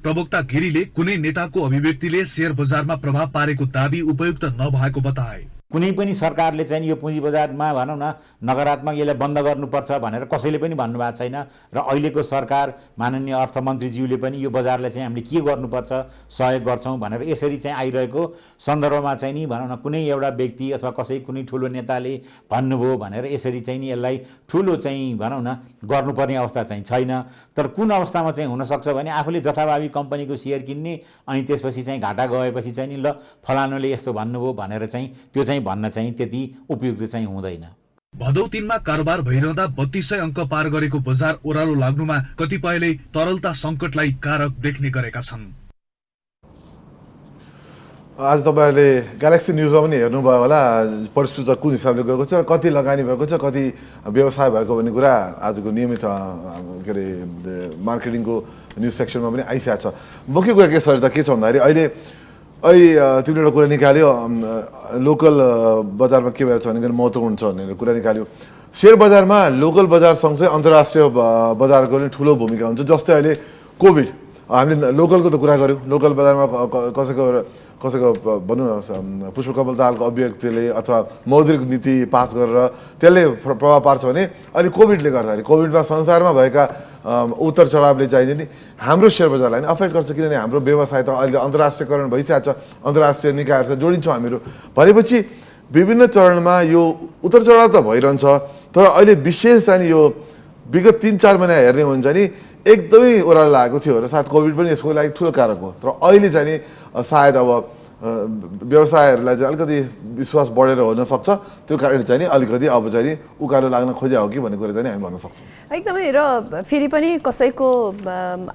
प्रवक्ता गिरीले कुनै नेताको अभिव्यक्तिले शेयर बजारमा प्रभाव पारेको दाबी उपयुक्त नभएको बताए। कुनै पनि सरकारले चाहिँ यो पुँजी बजारमा भनौँ न नकारात्मक यसलाई बन्द गर्नुपर्छ भनेर कसैले पनि भन्नुभएको छैन र अहिलेको सरकार माननीय अर्थमन्त्रीज्यूले पनि यो बजारलाई चाहिँ हामीले के गर्नुपर्छ सहयोग गर्छौँ भनेर यसरी चाहिँ आइरहेको सन्दर्भमा चाहिँ नि भनौँ न कुनै एउटा व्यक्ति अथवा कुनै ठुलो नेताले भन्नुभयो भनेर यसरी चाहिँ नि यसलाई ठुलो चाहिँ भनौँ न गर्नुपर्ने अवस्था चाहिँ छैन। तर कुन अवस्थामा चाहिँ हुनसक्छ भने आफूले जथाभावी कम्पनीको सेयर किन्ने अनि त्यसपछि चाहिँ घाटा गएपछि चाहिँ नि ल फलानुले यस्तो भन्नुभयो भनेर चाहिँ त्यो चाहिँ भन्न चाहिँ त्यति उपयुक्त चाहिँ हुँदैन। भदौ 3 मा कारोबार भइरहँदा 3200 अङ्क पार गरेको बजार ओह्रालो लाग्नुमा कतिपयले तरलता सङ्कटलाई कारक देख्ने गरेका छन्। आज तपाईँहरूले ग्यालेक्सी न्युजमा पनि हेर्नुभयो होला परिस्थिति कुन हिसाबले गएको छ र कति लगानी भएको छ कति व्यवसाय भएको भन्ने कुरा आजको नियमित के अरे मार्केटिङको न्युज सेक्सनमा पनि आइसकेको छ। मुख्य कुरा के छ त के छ भन्दाखेरि अहिले तिमीले एउटा कुरा निकाल्यो लोकल बजारमा के भएर छ भने महत्त्वपूर्ण छ भनेर कुरा निकाल्यो। सेयर बजारमा लोकल बजार सँगसँगै अन्तर्राष्ट्रिय बजारको पनि ठुलो भूमिका हुन्छ। जस्तै अहिले कोभिड हामीले लोकलको त कुरा गऱ्यौँ, लोकल बजारमा कसैको भनौँ न पुष्पकमल दाहालको अभिव्यक्तिले अथवा मौद्रिक नीति पास गरेर त्यसले प्रभाव पार्छ भने अहिले कोभिडले गर्दाखेरि कोभिडमा संसारमा भएका उतार चढावले चाहिँ नि हाम्रो सेयर बजारलाई नि अफेक्ट गर्छ। किनभने हाम्रो व्यवसाय त अहिले अन्तर्राष्ट्रियकरण भइसकेको छ, अन्तर्राष्ट्रिय निकायहरूसँग जोडिन्छौँ हामीहरू भनेपछि विभिन्न चरणमा यो उतार चढाव त भइरहन्छ। तर अहिले विशेष चाहिँ यो विगत 3-4 महिना हेर्ने हो भने चाहिँ नि एकदमै ओह्रालो लागेको थियो र सायद कोभिड पनि यसको लागि ठुलो कारक हो। तर अहिले चाहिँ नि सायद अब व्यवसायहरूलाई चाहिँ अलिकति विश्वास बढेर हुनसक्छ, त्यो कारणले चाहिँ नि अलिकति अब चाहिँ नि उकालो लाग्न खोज्या हो कि भन्ने कुरा चाहिँ हामी भन्न सक्छौँ। एकदमै र फेरि पनि कसैको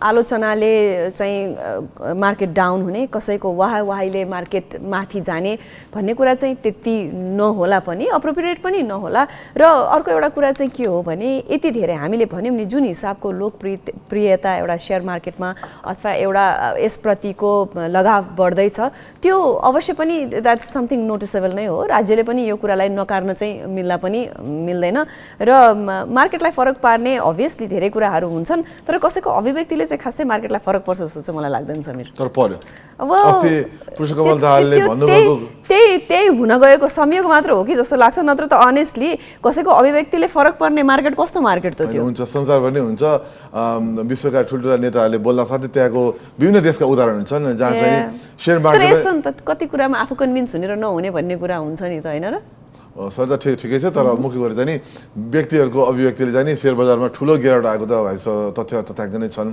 आलोचनाले चाहिँ मार्केट डाउन हुने, कसैको वाहाईले मार्केट माथि जाने भन्ने कुरा चाहिँ त्यति नहोला पनि, अप्रोप्रिएट पनि नहोला। र अर्को एउटा कुरा चाहिँ के हो भने यति धेरै हामीले भन्यौँ नि जुन हिसाबको लोकप्रियता एउटा सेयर मार्केटमा अथवा एउटा यसप्रतिको लगाव बढ्दैछ त्यो अवश्य पनि द्याट्स समथिङ नोटिसेबल नै हो। राज्यले पनि यो कुरालाई नकार्न चाहिँ मिल्ला पनि मिल्दैन र मार्केटलाई फरक पार्ने अभियसली धेरै कुराहरू हुन्छन् तर कसैको अभिव्यक्तिले चाहिँ खासै मार्केटलाई फरक पर्छ जस्तो चाहिँ मलाई लाग्दैन समीर। तर पर्यो अब पुष्पकमल दाहालले भन्नुभएको त्यही हुन गएको संयोग मात्र हो कि जस्तो लाग्छ, नत्र त अनेस्टली कसैको अभिव्यक्तिले फरक पर्ने मार्केट कस्तो मार्केट त त्यो हुन्छ। संसारभर नै हुन्छ, विश्वका ठुल्ठुला नेताहरूले बोल्दा साथै त्यहाँको विभिन्न देशका उदाहरण हुन्छन् जहाँ चाहिँ सेयर मार्केट तर यस्तो नि त कति कुरामा आफू कन्भिन्स हुने र नहुने भन्ने कुरा हुन्छ नि त होइन र। सर त ठिकै छ तर मुख्य कुरा चाहिँ नि व्यक्तिहरूको अभिव्यक्तिले चाहिँ नि सेयर बजारमा ठुलो गिरावट आएको त तथ्याङ्क नै छन्,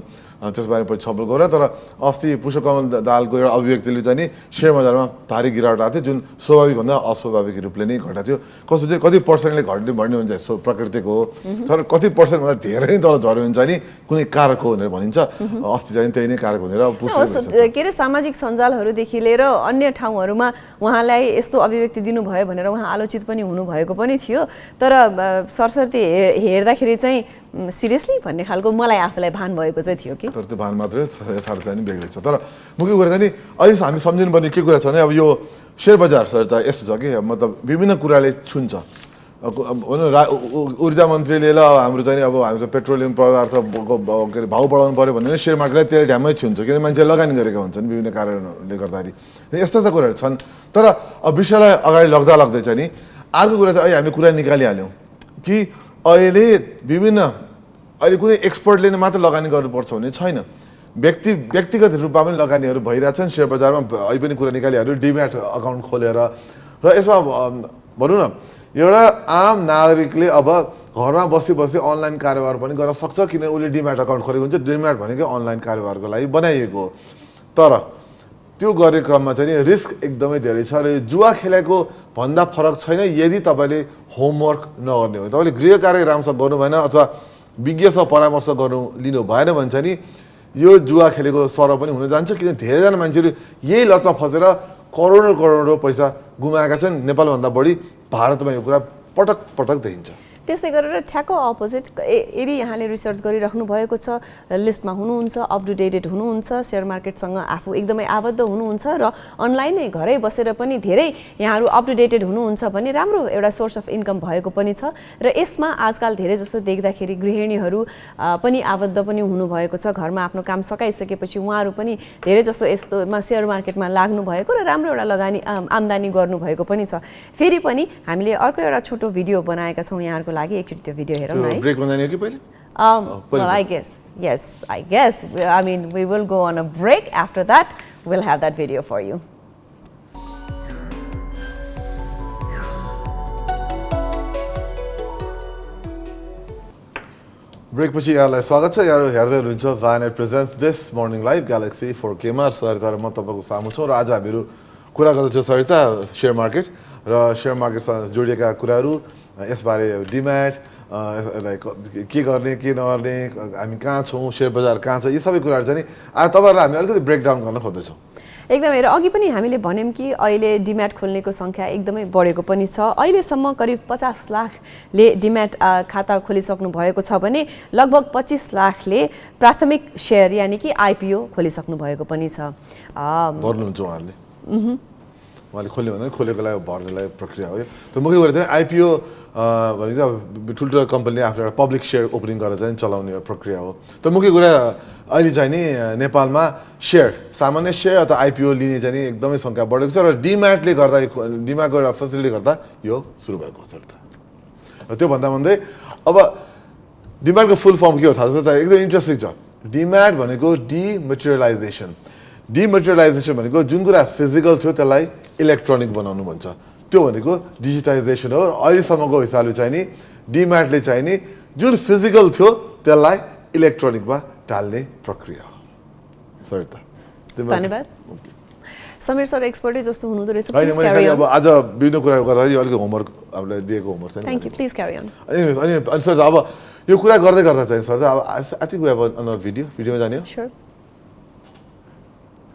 त्यसबारे पछि छलफल गरौँ। तर अस्ति पुष्पकमल दाहालको एउटा अभिव्यक्तिले चाहिँ नि सेयर बजारमा भारी गिरावट आएको थियो जुन स्वाभाविकभन्दा अस्वाभाविक रूपले नै घटाएको थियो। कस्तो चाहिँ कति पर्सेन्टले घट्ने भन्ने हुन्छ प्राकृतिक हो, तर कति पर्सेन्टभन्दा धेरै नै तल झऱ्यो भने चाहिँ नि कुनै कारक हो भनेर भनिन्छ। अस्ति चाहिँ त्यही नै कारक भनेर के अरे सामाजिक सञ्जालहरूदेखि लिएर अन्य ठाउँहरूमा उहाँलाई यस्तो अभिव्यक्ति दिनुभयो भनेर उहाँ आलोचित पनि हुनुभएको पनि थियो। तर सरसर्ती हेर्दाखेरि चाहिँ सिरियसली भन्ने खालको मलाई आफूलाई भान भएको चाहिँ थियो कि तर त्यो भान मात्रै यथार्थ चाहिँ बेग्लै छ। तर मुख्य कुरा चाहिँ नि अहिले हामी सम्झिनुपर्ने के कुरा छ भने अब यो सेयर बजार सर त यस्तो छ कि मतलब विभिन्न कुराले छुन्छ। भनौँ ऊर्जा मन्त्रीले ल हाम्रो चाहिँ अब हाम्रो पेट्रोलियम पदार्थको के अरे भाउ बढाउनु पऱ्यो भने सेयर मार्केटलाई त्यसले ढ्यामै छुन्छ किनभने मान्छेले लगानी गरेका हुन्छन् विभिन्न कारणहरूले गर्दाखेरि। यस्ता यस्ता कुराहरू छन्। तर अब विषयलाई अगाडि लग्दै चाहिँ नि अर्को कुरा चाहिँ अहिले हामीले कुरा निकालिहाल्यौँ कि अहिले अहिले कुनै एक्सपर्टले नै मात्र लगानी गर्नुपर्छ भन्ने छैन। व्यक्तिगत रूपमा पनि लगानीहरू भइरहेछन् सेयर बजारमा। अहिले पनि कुरा निकालिहाल्यो डिम्याट अकाउन्ट खोलेर र यसमा भनौँ न एउटा आम नागरिकले अब घरमा बसी अनलाइन कारोबार पनि गर्न सक्छ किन उसले डिम्याट अकाउन्ट खोलेको हुन्छ। डिम्याट भनेकै अनलाइन कारोबारको लागि बनाइएको हो। तर त्यो गर्ने क्रममा चाहिँ रिस्क एकदमै धेरै छ र जुवा खेलेको भन्दा फरक छैन यदि तपाईँले होमवर्क नगर्ने हो। तपाईँले गृह कार्य राम्रोसँग गर्नु भएन अथवा विज्ञसँग परामर्श लिनु भएन भने चाहिँ नि यो जुवा खेलेको सर पनि हुन जान्छ किन धेरैजना मान्छेहरू यही लतमा फसेर करोडौँ पैसा गुमाएका छन्। नेपालभन्दा बढी भारतमा यो कुरा पटक देखिन्छ। त्यस्तै गरेर ठ्याक्क अपोजिट यदि यहाँले रिसर्च गरिराख्नु भएको छ, लिस्टमा हुनुहुन्छ, अप टु डेटेड हुनुहुन्छ, सेयर मार्केटसँग आफू एकदमै आबद्ध हुनुहुन्छ र अनलाइनै घरै बसेर पनि धेरै यहाँहरू अप टु डेटेड हुनुहुन्छ भने राम्रो एउटा सोर्स अफ इन्कम भएको पनि छ। र यसमा आजकल धेरै जस्तो देख्दाखेरि गृहिणीहरू पनि आबद्ध पनि हुनुभएको छ। घरमा आफ्नो काम सकाइसकेपछि उहाँहरू पनि धेरै जस्तो यस्तोमा सेयर मार्केटमा लाग्नु भएको र राम्रो एउटा लगानी आम्दानी गर्नुभएको पनि छ। फेरि पनि हामीले अर्को एउटा छोटो भिडियो बनाएका छौँ यहाँहरूको लागि, एकचोटि त्यो भिडियो हेरौँ न है। ब्रेक बनाउने हो कि पहिले? Well, I guess. I mean, we will go on a break. After that, we'll have that video for you. Break पछि यहाँलाई स्वागत छ। यहाँहरू हेर्दै हुनुहुन्छ ViaNet presents this morning live Galaxy 4K-मा। सरिता र म तपाईँको सामु छौँ र आज हामीहरू कुरा गर्दैछौँ सरिता सेयर मार्केट र सेयर मार्केटसँग जोडिएका कुराहरू, यसबारे डिम्याट लाइक के गर्ने के नगर्ने, हामी कहाँ छौँ, सेयर बजार कहाँ छ, यी सबै कुराहरू चाहिँ आज तपाईँहरूलाई हामी अलिकति ब्रेकडाउन गर्न खोज्दैछौँ। एकदमै। र अघि पनि हामीले भन्यौँ कि अहिले डिम्याट खोल्नेको सङ्ख्या एकदमै बढेको पनि छ। अहिलेसम्म करिब 50 लाखले डिम्याट खाता खोलिसक्नु भएको छ भने लगभग 25 लाखले प्राथमिक सेयर यानि कि आइपिओ खोलिसक्नु भएको पनि छ। भर्नुहुन्छ उहाँहरूले? उहाँले खोल्यो भने खोलेकोलाई भर्नेलाई प्रक्रिया हो यो। त्यो मुख्य कुरा चाहिँ आइपिओ भनेको ठुल्ठुलो कम्पनीले आफ्नो एउटा पब्लिक सेयर ओपनिङ गरेर चाहिँ चलाउने प्रक्रिया हो। त मुख्य कुरा अहिले चाहिँ नि नेपालमा सेयर, सामान्य सेयर अथवा आइपिओ लिने चाहिँ नि एकदमै सङ्ख्या बढेको छ र डिम्याटले गर्दा, डिम्याटको एउटा फेसिलिटीले गर्दा यो सुरु भएको छ। र त्यो भन्दा भन्दै अब डिम्याटको फुल फर्म के हो थाहा छ त? एकदम इन्ट्रेस्टिङ छ। डिम्याट भनेको डिमेटेरियलाइजेसन। डिमेटेरियलाइजेसन भनेको जुन कुरा फिजिकल थियो त्यसलाई इलेक्ट्रोनिक बनाउनु भन्छ, त्यो भनेको डिजिटाइजेसन हो। र अहिलेसम्मको हिसाबले चाहिँ नि डिम्याटले चाहिँ नि जुन फिजिकल थियो त्यसलाई इलेक्ट्रोनिकमा ढाल्ने प्रक्रिया हो। सरिता, धन्यवाद। समीर सर एक्सपर्टै जस्तो हुनुहुँदो रहेछ। होइन, मैले अब आज विभिन्न कुरा गर्दा अलिकति होमवर्क हामीलाई दिएको होमवर्क चाहिँ। Thank you, please carry on. अनि सर अब यो कुरा गर्दै गर्दा चाहिँ सर अब I think we have another भिडियोमा जाने हो। स्योर।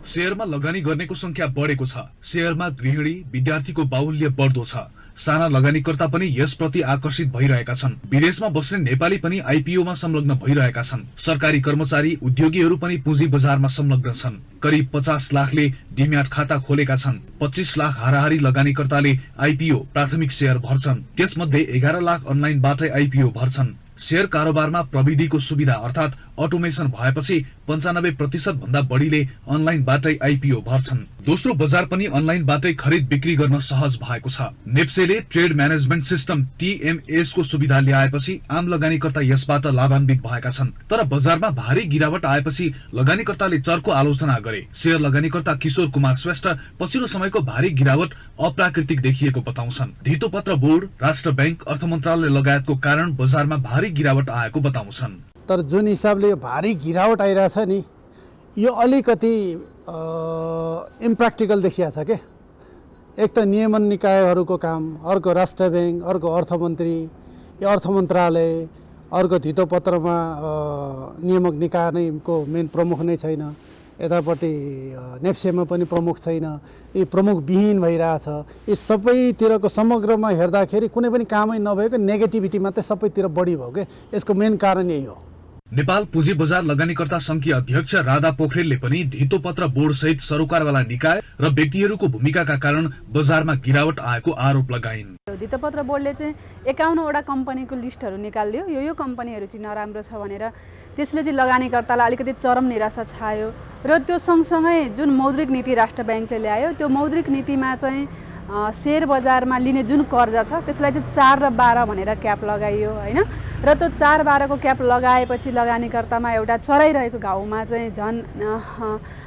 शेयरमा लगानी गर्नेको संख्या बढेको छ। शेयरमा गृहिणी, विद्यार्थीको बाहुल्य बढ्दो छ। साना लगानीकर्ता पनि यसप्रति आकर्षित भइरहेका छन्। विदेशमा बस्ने नेपाली पनि आइपिओमा संलग्न भइरहेका छन्। सरकारी कर्मचारी, उद्योगीहरू पनि पुँजी बजारमा संलग्न छन्। करिब 50 लाखले डिम्याट खाता खोलेका छन्। 25 लाख हाराहारी लगानीकर्ताले आइपिओ प्राथमिक शेयर भर्छन्। त्यसमध्ये 11 लाख अनलाइनबाटै आइपिओ भर्छन्। शेयर कारोबारमा प्रविधिको सुविधा अर्थात् अटोमेसन भएपछि 95% भन्दा बढीले अनलाइनबाटै आइपिओ भर्छन्। दोस्रो बजार पनि अनलाइनबाटै खरिद बिक्री गर्न सहज भएको छ। नेप्सेले ट्रेड म्यानेजमेन्ट सिस्टम TMS को सुविधा ल्याएपछि आम लगानीकर्ता यसबाट लाभान्वित भएका छन्। तर बजारमा भारी गिरावट आएपछि लगानीकर्ताले चर्को आलोचना गरे। शेयर लगानीकर्ता किशोर कुमार श्रेष्ठ पछिल्लो समयको भारी गिरावट अप्राकृतिक देखिएको बताउँछन्। धितोपत्र बोर्ड, राष्ट्र बैंक, अर्थ मन्त्रालय लगायतको कारण बजारमा भारी गिरावट आएको बताउँछन्। तर जुन हिसाबले यो भारी गिरावट आइरहेछ नि, यो अलिकति इम्प्र्याक्टिकल देखिएको छ के। एक त नियमन निकायहरूको काम, अर्को राष्ट्र ब्याङ्क, अर्को अर्थमन्त्री, यो अर्थ मन्त्रालय, अर्को धितोपत्रमा नियामक निकाय नैको मेन प्रमुख नै छैन, यतापट्टि नेप्सेमा पनि प्रमुख छैन, यी प्रमुख विहीन भइरहेछ। यी सबैतिरको समग्रमा हेर्दाखेरि कुनै पनि कामै नभएको नेगेटिभिटी मात्रै सबैतिर बढी भयो के। यसको मेन कारण यही हो। नेपाल पुँजी बजार लगानीकर्ता संघकी अध्यक्ष राधा पोखरेलले पनि धितोपत्र बोर्ड सहित सरोकारवाला निकाय र व्यक्तिहरूको भूमिकाका कारण बजारमा गिरावट आएको आरोप लगाइन्। धितोपत्र बोर्डले चाहिँ 51 वटा कम्पनीको लिस्टहरू निकालिदियो। यो कम्पनीहरू चाहिँ नराम्रो छ भनेर। त्यसले चाहिँ लगानीकर्तालाई अलिकति चरम निराशा छायो। र त्यो सँगसँगै जुन मौद्रिक नीति राष्ट्र ब्याङ्कले ल्यायो, त्यो मौद्रिक नीतिमा चाहिँ शेयर बजारमा लिने जुन कर्जा छ त्यसलाई चाहिँ 4 र 12 भनेर क्याप लगाइयो हैन। र त्यो 4-12 को क्याप लगाएपछि लगानीकर्तामा एउटा चराइरहेको घाउमा चाहिँ झन्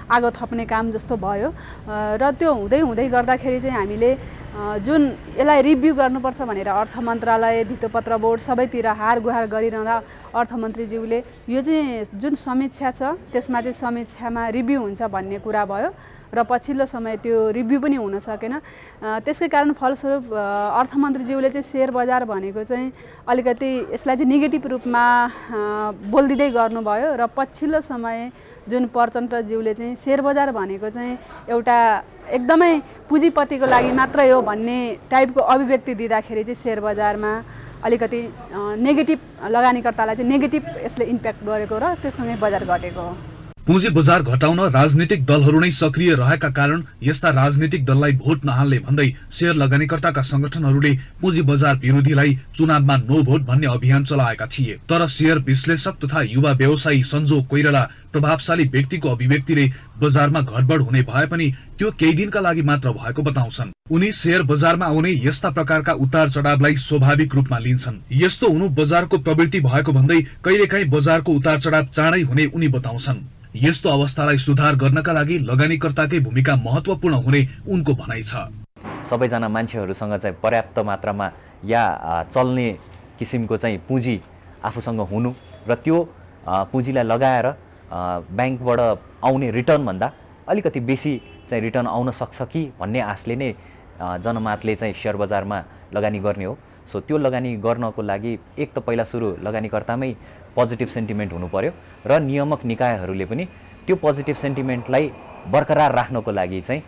आगो थप्ने काम जस्तो भयो। र त्यो हुँदै गर्दाखेरि चाहिँ हामीले जुन यसलाई रिभ्यू गर्नुपर्छ भनेर अर्थ मन्त्रालय, धितोपत्र बोर्ड सबैतिर हार गुहार गरिरहँदा अर्थमन्त्रीज्यूले यो चाहिँ जुन समीक्षा छ त्यसमा चाहिँ समीक्षामा रिभ्यू हुन्छ भन्ने कुरा भयो। र पछिल्लो समय त्यो रिभ्यू पनि हुन सकेन। त्यसकै कारण फलस्वरूप अर्थमन्त्रीज्यूले चाहिँ शेयर बजार भनेको चाहिँ अलिकति यसलाई चाहिँ नेगेटिभ रूपमा बोल्दिँदै गर्नुभयो। र पछिल्लो समय जुन प्रचण्डज्यूले चाहिँ शेयर बजार भनेको चाहिँ एउटा एकदमै पुँजीपतिको लागि मात्रै हो भन्ने टाइपको अभिव्यक्ति दिँदाखेरि चाहिँ शेयर बजारमा अलिकति नेगेटिभ लगानीकर्तालाई चाहिँ नेगेटिभ यसले इम्प्याक्ट गरेको र त्योसँगै बजार घटेको हो। पुँजी बजार घटाउन राजनीतिक दलहरू नै सक्रिय रहेका कारण यस्ता राजनीतिक दललाई भोट नहाल्ने भन्दै शेयर लगानीकर्ताका संगठनहरूले पुँजी बजार विरोधीलाई चुनावमा नो भोट भन्ने अभियान चलाएका थिए। तर शेयर विश्लेषक तथा युवा व्यवसायी सञ्जोग कोइराला प्रभावशाली व्यक्तिको अभिव्यक्तिले बजारमा गडबड हुने भए पनि त्यो केही दिनका लागि मात्र भएको बताउँछन्। उनी शेयर बजारमा आउने यस्ता प्रकारका उतार चढावलाई स्वाभाविक रूपमा लिन्छन्। यस्तो हुनु बजारको प्रवृत्ति भएको भन्दै कहिलेकाहीँ बजारको उतार चढाव चाँडै हुने उनी बताउँछन्। यस्तो अवस्थालाई सुधार गर्नका लागि लगानीकर्ताकै भूमिका महत्त्वपूर्ण हुने उनको भनाइ छ। सबैजना मान्छेहरूसँग चाहिँ पर्याप्त मात्रामा या चल्ने किसिमको चाहिँ पुँजी आफूसँग हुनु र त्यो पुँजीलाई लगाएर ब्याङ्कबाट आउने रिटर्नभन्दा अलिकति बेसी चाहिँ रिटर्न आउन सक्छ कि भन्ने आशले नै जनमातले चाहिँ सेयर बजारमा लगानी गर्ने हो। सो त्यो लगानी गर्नको लागि एक त पहिला सुरु लगानीकर्तामै पोजिटिभ सेन्टिमेन्ट हुनु पर्यो र नियामक निकायहरूले पनि त्यो पोजिटिभ सेन्टिमेन्टलाई बरकरार राख्नको लागि चाहिँ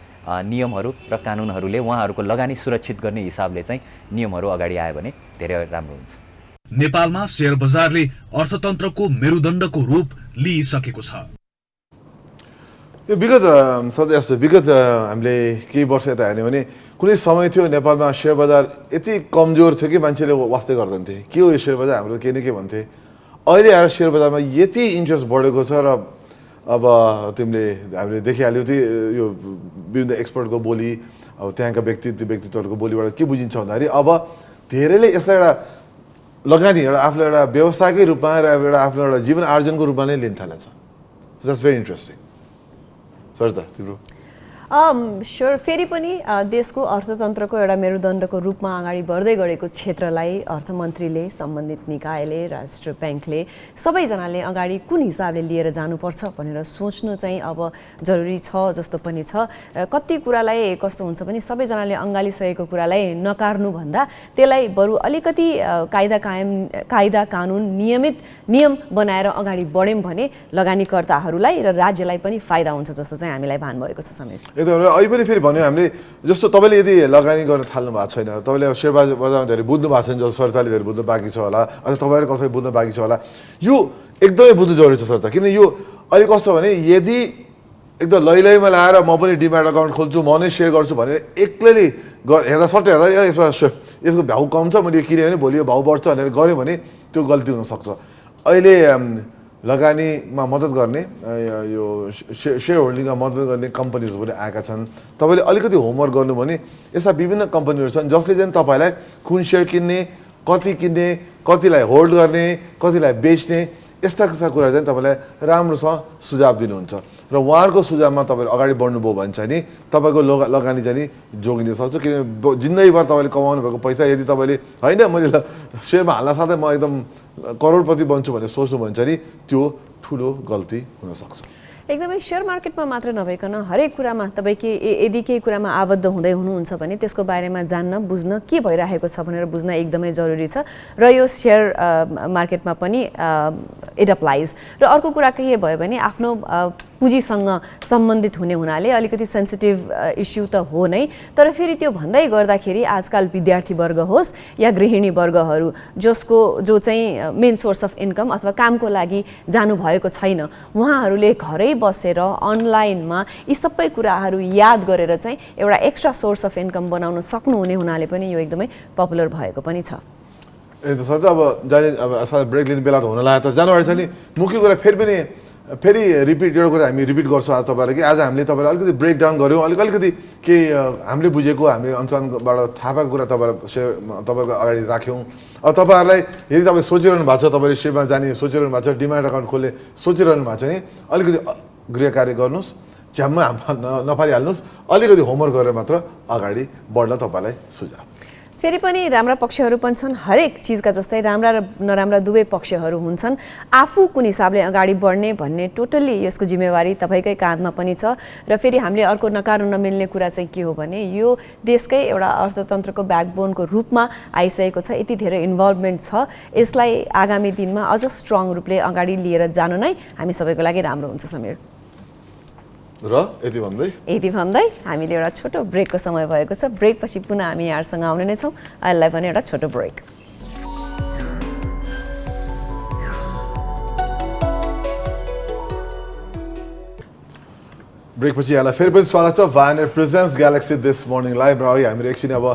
नियमहरू र कानुनहरूले उहाँहरूको लगानी सुरक्षित गर्ने हिसाबले चाहिँ नियमहरू अगाडि आयो भने धेरै राम्रो हुन्छ। नेपालमा शेयर बजारले अर्थतन्त्रको मेरुदण्डको रूप लिइसकेको छ। यो विगत हामीले केही वर्ष यता हेर्ने भने कुनै समय थियो नेपालमा शेयर बजार यति कमजोर थियो कि मान्छेले वास्तै गर्दैन थिए, के हो यो शेयर बजार, हाम्रो केही न के भन्थे। अहिले आएर शेयर बजारमा यति इन्ट्रेस्ट बढेको छ र अब हामीले देखिहाल्यो त्यो यो विभिन्न एक्सपर्टको बोली, अब त्यहाँका व्यक्तित्वहरूको बोलीबाट के बुझिन्छ भन्दाखेरि अब धेरैले यसलाई एउटा लगानी एउटा आफ्नो एउटा व्यवसायकै रूपमा र एउटा आफ्नो एउटा जीवन आर्जनको रूपमा नै लिन थालेछ। That's very interesting. सरिता तिम्रो स्योर, फेरि पनि देशको अर्थतन्त्रको एउटा मेरुदण्डको रूपमा अगाडि बढ्दै गरेको क्षेत्रलाई अर्थमन्त्रीले, सम्बन्धित निकायले, राष्ट्र ब्याङ्कले सबैजनाले अगाडि कुन हिसाबले लिएर जानुपर्छ भनेर सोच्नु चाहिँ अब जरुरी छ जस्तो पनि छ। कति कुरालाई कस्तो हुन्छ भने सबैजनाले अँगालिसकेको कुरालाई नकार्नु भन्दा त्यसलाई बरु अलिकति कायदा कानुन नियम बनाएर अगाडि बढ्यौँ भने लगानीकर्ताहरूलाई र राज्यलाई पनि फाइदा हुन्छ जस्तो चाहिँ हामीलाई भान भएको छ। समेत एकदम अहिले पनि फेरि भन्यो हामीले जस्तो तपाईँले यदि लगानी गर्न थाल्नु भएको छैन, तपाईँले शेयर बजारमा धेरै बुझ्नु भएको छैन, जस्तो सरताले धेरै बुझ्नु बाँकी छ होला अथवा तपाईँहरू कसैले बुझ्नु बाँकी छ होला, यो एकदमै बुझ्नु जरुरी छ सरता। किन यो अहिले कस्तो भने यदि एकदम लैलैमा लाएर म पनि डिम्याट अकाउन्ट खोल्छु, म नै शेयर गर्छु भनेर एक्लैले हेर्दा सट्टै हेर्दा यसको भाउ कम छ, मैले किने भने भोलि यो भाउ बढ्छ भनेर गऱ्यो भने त्यो गल्ती हुनसक्छ। अहिले लगानीमा मद्दत गर्ने यो शेयर होल्डिङमा मद्दत गर्ने कम्पनीहरू पनि आएका छन्। तपाईँले अलिकति होमवर्क गर्नु भने यस्ता विभिन्न कम्पनीहरू छन् जसले चाहिँ तपाईँलाई कुन सेयर किन्ने, कति किन्ने, कतिलाई होल्ड गर्ने, कतिलाई बेच्ने, यस्ता कुराहरू चाहिँ तपाईँलाई राम्रोसँग सुझाव दिनुहुन्छ र उहाँहरूको सुझावमा तपाईँले अगाडि बढ्नुभयो भने चाहिँ नि तपाईँको लगानी चाहिँ नि जोगिन सक्छ। किन जिन्दगीभर तपाईँले कमाउनु भएको पैसा यदि तपाईँले होइन मैले सेयरमा हाल्न साथै म एकदम करोडपति बन्छु भनेर सोच्नु भने चाहिँ नि त्यो ठुलो गल्ती हुनसक्छ। एकदमै शेयर मार्केटमा मात्र नभइकन हरेक कुरामा तपाईँ यदि केही कुरामा आबद्ध हुँदै हुनुहुन्छ भने त्यसको बारेमा जान्न बुझ्न के भइरहेको छ भनेर बुझ्न एकदमै जरुरी छ र यो शेयर मार्केटमा पनि इट अप्लाइज। र अर्को कुरा के भयो भने आफ्नो पुँजीसँग सम्बन्धित हुने हुनाले अलिकति सेन्सिटिभ इस्यु त हो नै, तर फेरि त्यो भन्दै गर्दाखेरि आजकल विद्यार्थी वर्ग होस् या गृहिणी वर्गहरू जो चाहिँ मेन सोर्स अफ इन्कम अथवा कामको लागि जानुभएको छैन, उहाँहरूले घरै बसेर अनलाइनमा यी सबै कुराहरू याद गरेर चाहिँ एउटा एक्स्ट्रा सोर्स अफ इन्कम बनाउन सक्नुहुने हुनाले पनि यो एकदमै पपुलर भएको पनि छ। सर अब ब्रेक लिने बेला त हुन लाग्यो, तर जानुअगाडि चाहिँ नि मुख्य कुरा फेरि रिपिट एउटा कुरा हामी रिपिट गर्छौँ आज तपाईँलाई कि आज हामीले तपाईँलाई अलिकति ब्रेकडाउन गऱ्यौँ, अलिकति केही हामीले बुझेको हामीले अनुसारबाट थाहा पाएको कुरा तपाईँहरूको अगाडि राख्यौँ। अब तपाईँहरूलाई यदि तपाईँ सोचिरहनु भएको छ, तपाईँले सेयरमा जाने सोचिरहनु भएको छ, डिमान्ड अकाउन्ट खोल्ने सोचिरहनु भएको छ नि अलिकति गृह कार्य गर्नुहोस्, झ्याम्मा नफालिहाल्नुहोस्, अलिकति होमवर्क गरेर मात्र अगाडि बढ्न तपाईँलाई सुझाव। फेरि पनि राम्रा पक्षहरू पनि छन्, हरेक चिजका जस्तै राम्रा र नराम्रा दुवै पक्षहरू हुन्छन्। आफू कुन हिसाबले अगाडि बढ्ने भन्ने टोटल्ली यसको जिम्मेवारी तपाईँकै काँधमा पनि छ। र फेरि हामीले अर्को नकार्नु नमिल्ने कुरा चाहिँ के हो भने यो देशकै एउटा अर्थतन्त्रको ब्याकबोनको रूपमा आइसकेको छ, यति धेरै इन्भल्भमेन्ट छ, यसलाई आगामी दिनमा अझ स्ट्रङ रूपले अगाडि लिएर जानु नै हामी सबैको लागि राम्रो हुन्छ। समीर र यति भन्दै हामीले एउटा छोटो ब्रेकको समय भएको छ। ब्रेकपछि पुनः हामी यहाँहरूसँग आउने नै छौँ। अहिलेलाई पनि एउटा छोटो ब्रेक। ब्रेकपछि यहाँलाई फेरि पनि स्वागत छ Vianet presents Galaxy this morning live र अघि हामीले एकछिन अब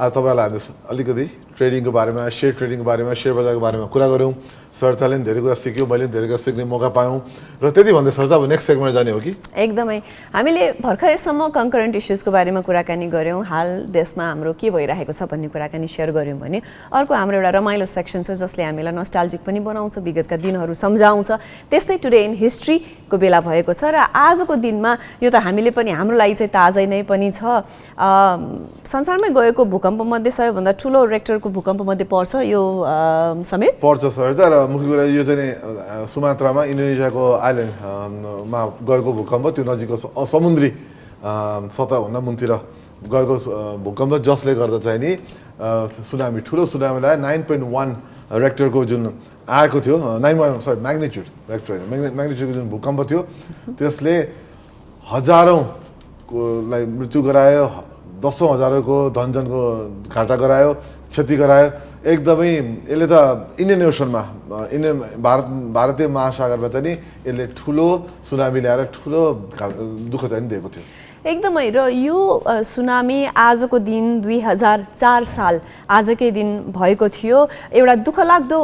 आज तपाईँलाई हामी अलिकति ट्रेडिङको बारेमा सेयर ट्रेडिङको बारेमा सेयर बजारको बारेमा कुरा गऱ्यौँ सरताले पनि धेरै कुरा सिक्यौँ मैले पनि धेरै कुरा सिक्ने मौका पायौँ र त्यति भन्दै सर अब नेक्स्ट सेगमेन्ट जाने हो कि एकदमै हामीले भर्खरैसम्म कन्करेन्ट इस्युजको बारेमा कुराकानी गऱ्यौँ हाल देशमा हाम्रो के भइरहेको छ भन्ने कुराकानी सेयर गऱ्यौँ भने अर्को हाम्रो एउटा रमाइलो सेक्सन छ जसले हामीलाई नस्टाल्जिक पनि बनाउँछ विगतका दिनहरू सम्झाउँछ त्यस्तै टुडे इन हिस्ट्रीको बेला भएको छ र आजको दिनमा यो त हामीले पनि हाम्रो लागि चाहिँ ताजै नै पनि छ संसारमै गएको भूकम्पमध्ये सबैभन्दा ठुलो रेक्टरको भूकम्पमध्ये पर्छ यो समीर पर्छ सर तर मुख्य कुरा यो चाहिँ सुमात्रामा इन्डोनेसियाको आइल्यान्डमा गएको भूकम्प त्यो नजिकको समुद्री सतहभन्दा मुनतिर गएको भूकम्प जसले गर्दा चाहिँ नि सुनामी ठुलो सुनामीलाई 9.1 रेक्टरको जुन आएको थियो 9.1 सरी म्याग्निट्युड रेक्टर म्याग्निट्युडको जुन भूकम्प थियो त्यसले हजारौँलाई मृत्यु गरायो दसौँ हजारौँको धनजनको घाटा गरायो क्षति गरायो एकदमै यसले त इन्डियन ओसनमा भारतीय महासागरमा चाहिँ नि यसले ठुलो सुनामी ल्याएर ठुलो दुःख चाहिँ दिएको थियो एकदमै र यो सुनामी आजको दिन 2004 साल आजकै दिन भएको थियो एउटा दुःखलाग्दो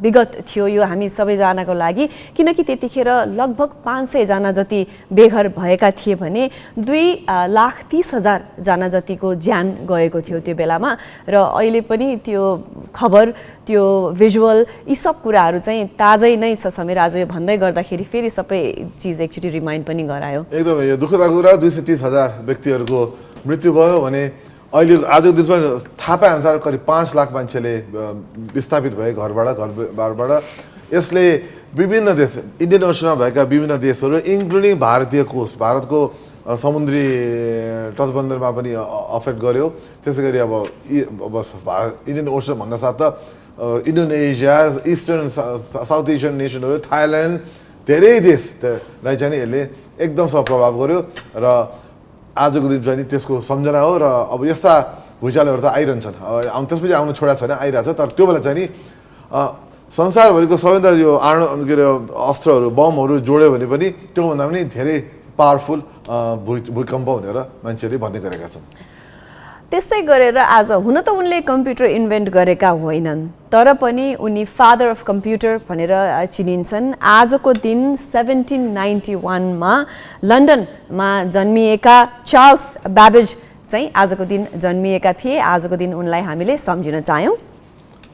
विगत थियो यो हामी सबैजनाको लागि किनकि त्यतिखेर लगभग 500 जना जति बेघर भएका थिए भने 2,30,000 जना जतिको ज्यान गएको थियो त्यो बेलामा र अहिले पनि त्यो खबर त्यो भिजुअल यी सब कुराहरू चाहिँ ताजै नै छ समीर आज यो भन्दै गर्दाखेरि फेरि सबै चिज एकचोटि रिमाइन्ड पनि गरायो एकदमै यो दुःखदायक कुरा 230,000 व्यक्तिहरूको मृत्यु भयो भने अहिले आजको दिनमा थाहा पाएअनुसार करिब 5 लाख मान्छेले विस्थापित भए घरबाट यसले विभिन्न देश इन्डियन ओसनमा भएका विभिन्न देशहरू इन्क्लुडिङ भारतीय कोस्ट भारतको समुद्री तटबन्धनमा पनि अफेक्ट गर्यो त्यसै गरी अब इन्डियन ओसन भन्दा साथ त इन्डोनेसिया इस्टर्न साउथ एसियन नेसनहरू थाइल्यान्ड धेरै देशलाई चाहिँ यसले एकदम प्रभाव गर्यो र आजको दिन चाहिँ त्यसको सम्झना हो र अब यस्ता भुइँचालोहरू त आइरहन्छन् त्यसपछि आउनु छोडा छैन आइरहेछ तर त्यो बेला चाहिँ नि संसारभरिको सबैभन्दा यो के अरे अस्त्रहरू बमहरू जोड्यो भने पनि त्योभन्दा पनि धेरै पावरफुल भूकम्प भनेर मान्छेहरूले भन्ने गरेका छन् त्यस्तै गरेर आज हुन त उनले कम्प्युटर इन्भेन्ट गरेका होइनन् तर पनि उनी फादर अफ कम्प्युटर भनेर चिनिन्छन् आजको दिन 1791 मा लन्डनमा जन्मिएका चार्ल्स ब्याबेज चाहिँ आजको दिन जन्मिएका थिए आजको दिन उनलाई हामीले सम्झिन चाह्यौँ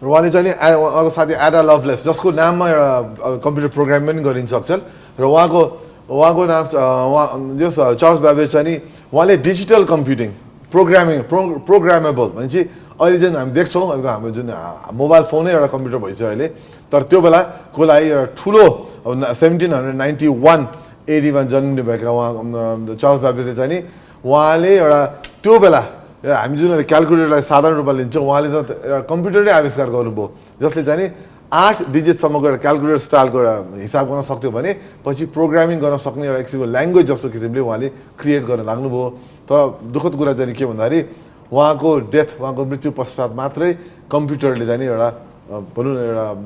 र उहाँले चाहिँ उहाँको साथी एडा लभलेस जसको नाममा एउटा कम्प्युटर प्रोग्राम पनि गरिन्छ अक्सर र उहाँको नाम जो चार्ल्स ब्याबेज चाहिँ नि उहाँले डिजिटल कम्प्युटिङ प्रोग्रामेबल भनेपछि अहिले जुन हामी देख्छौँ हाम्रो जुन मोबाइल फोनै एउटा कम्प्युटर भइसक्यो अहिले तर त्यो बेलाको लागि एउटा ठुलो 1791 एडीमा जन्मिनु भएका उहाँ चार्ल्स ब्याबेजले चाहिँ नि उहाँले एउटा त्यो बेला हामी जुन क्यालकुलेटरलाई साधारण रूपमा लिन्छौँ उहाँले त एउटा कम्प्युटरै आविष्कार गर्नुभयो जसले चाहिँ नि 8 डिजिटसम्मको एउटा क्यालकुलेटर स्टाइलको एउटा हिसाब गर्न सक्थ्यो भने पछि प्रोग्रामिङ गर्न सक्ने एउटा किसिमको ल्याङ्ग्वेज जस्तो किसिमले उहाँले क्रिएट गर्न लाग्नुभयो तर दुःखद कुरा चाहिँ के भन्दाखेरि उहाँको डेथ उहाँको मृत्यु पश्चात मात्रै कम्प्युटरले चाहिँ नि एउटा भनौँ न एउटा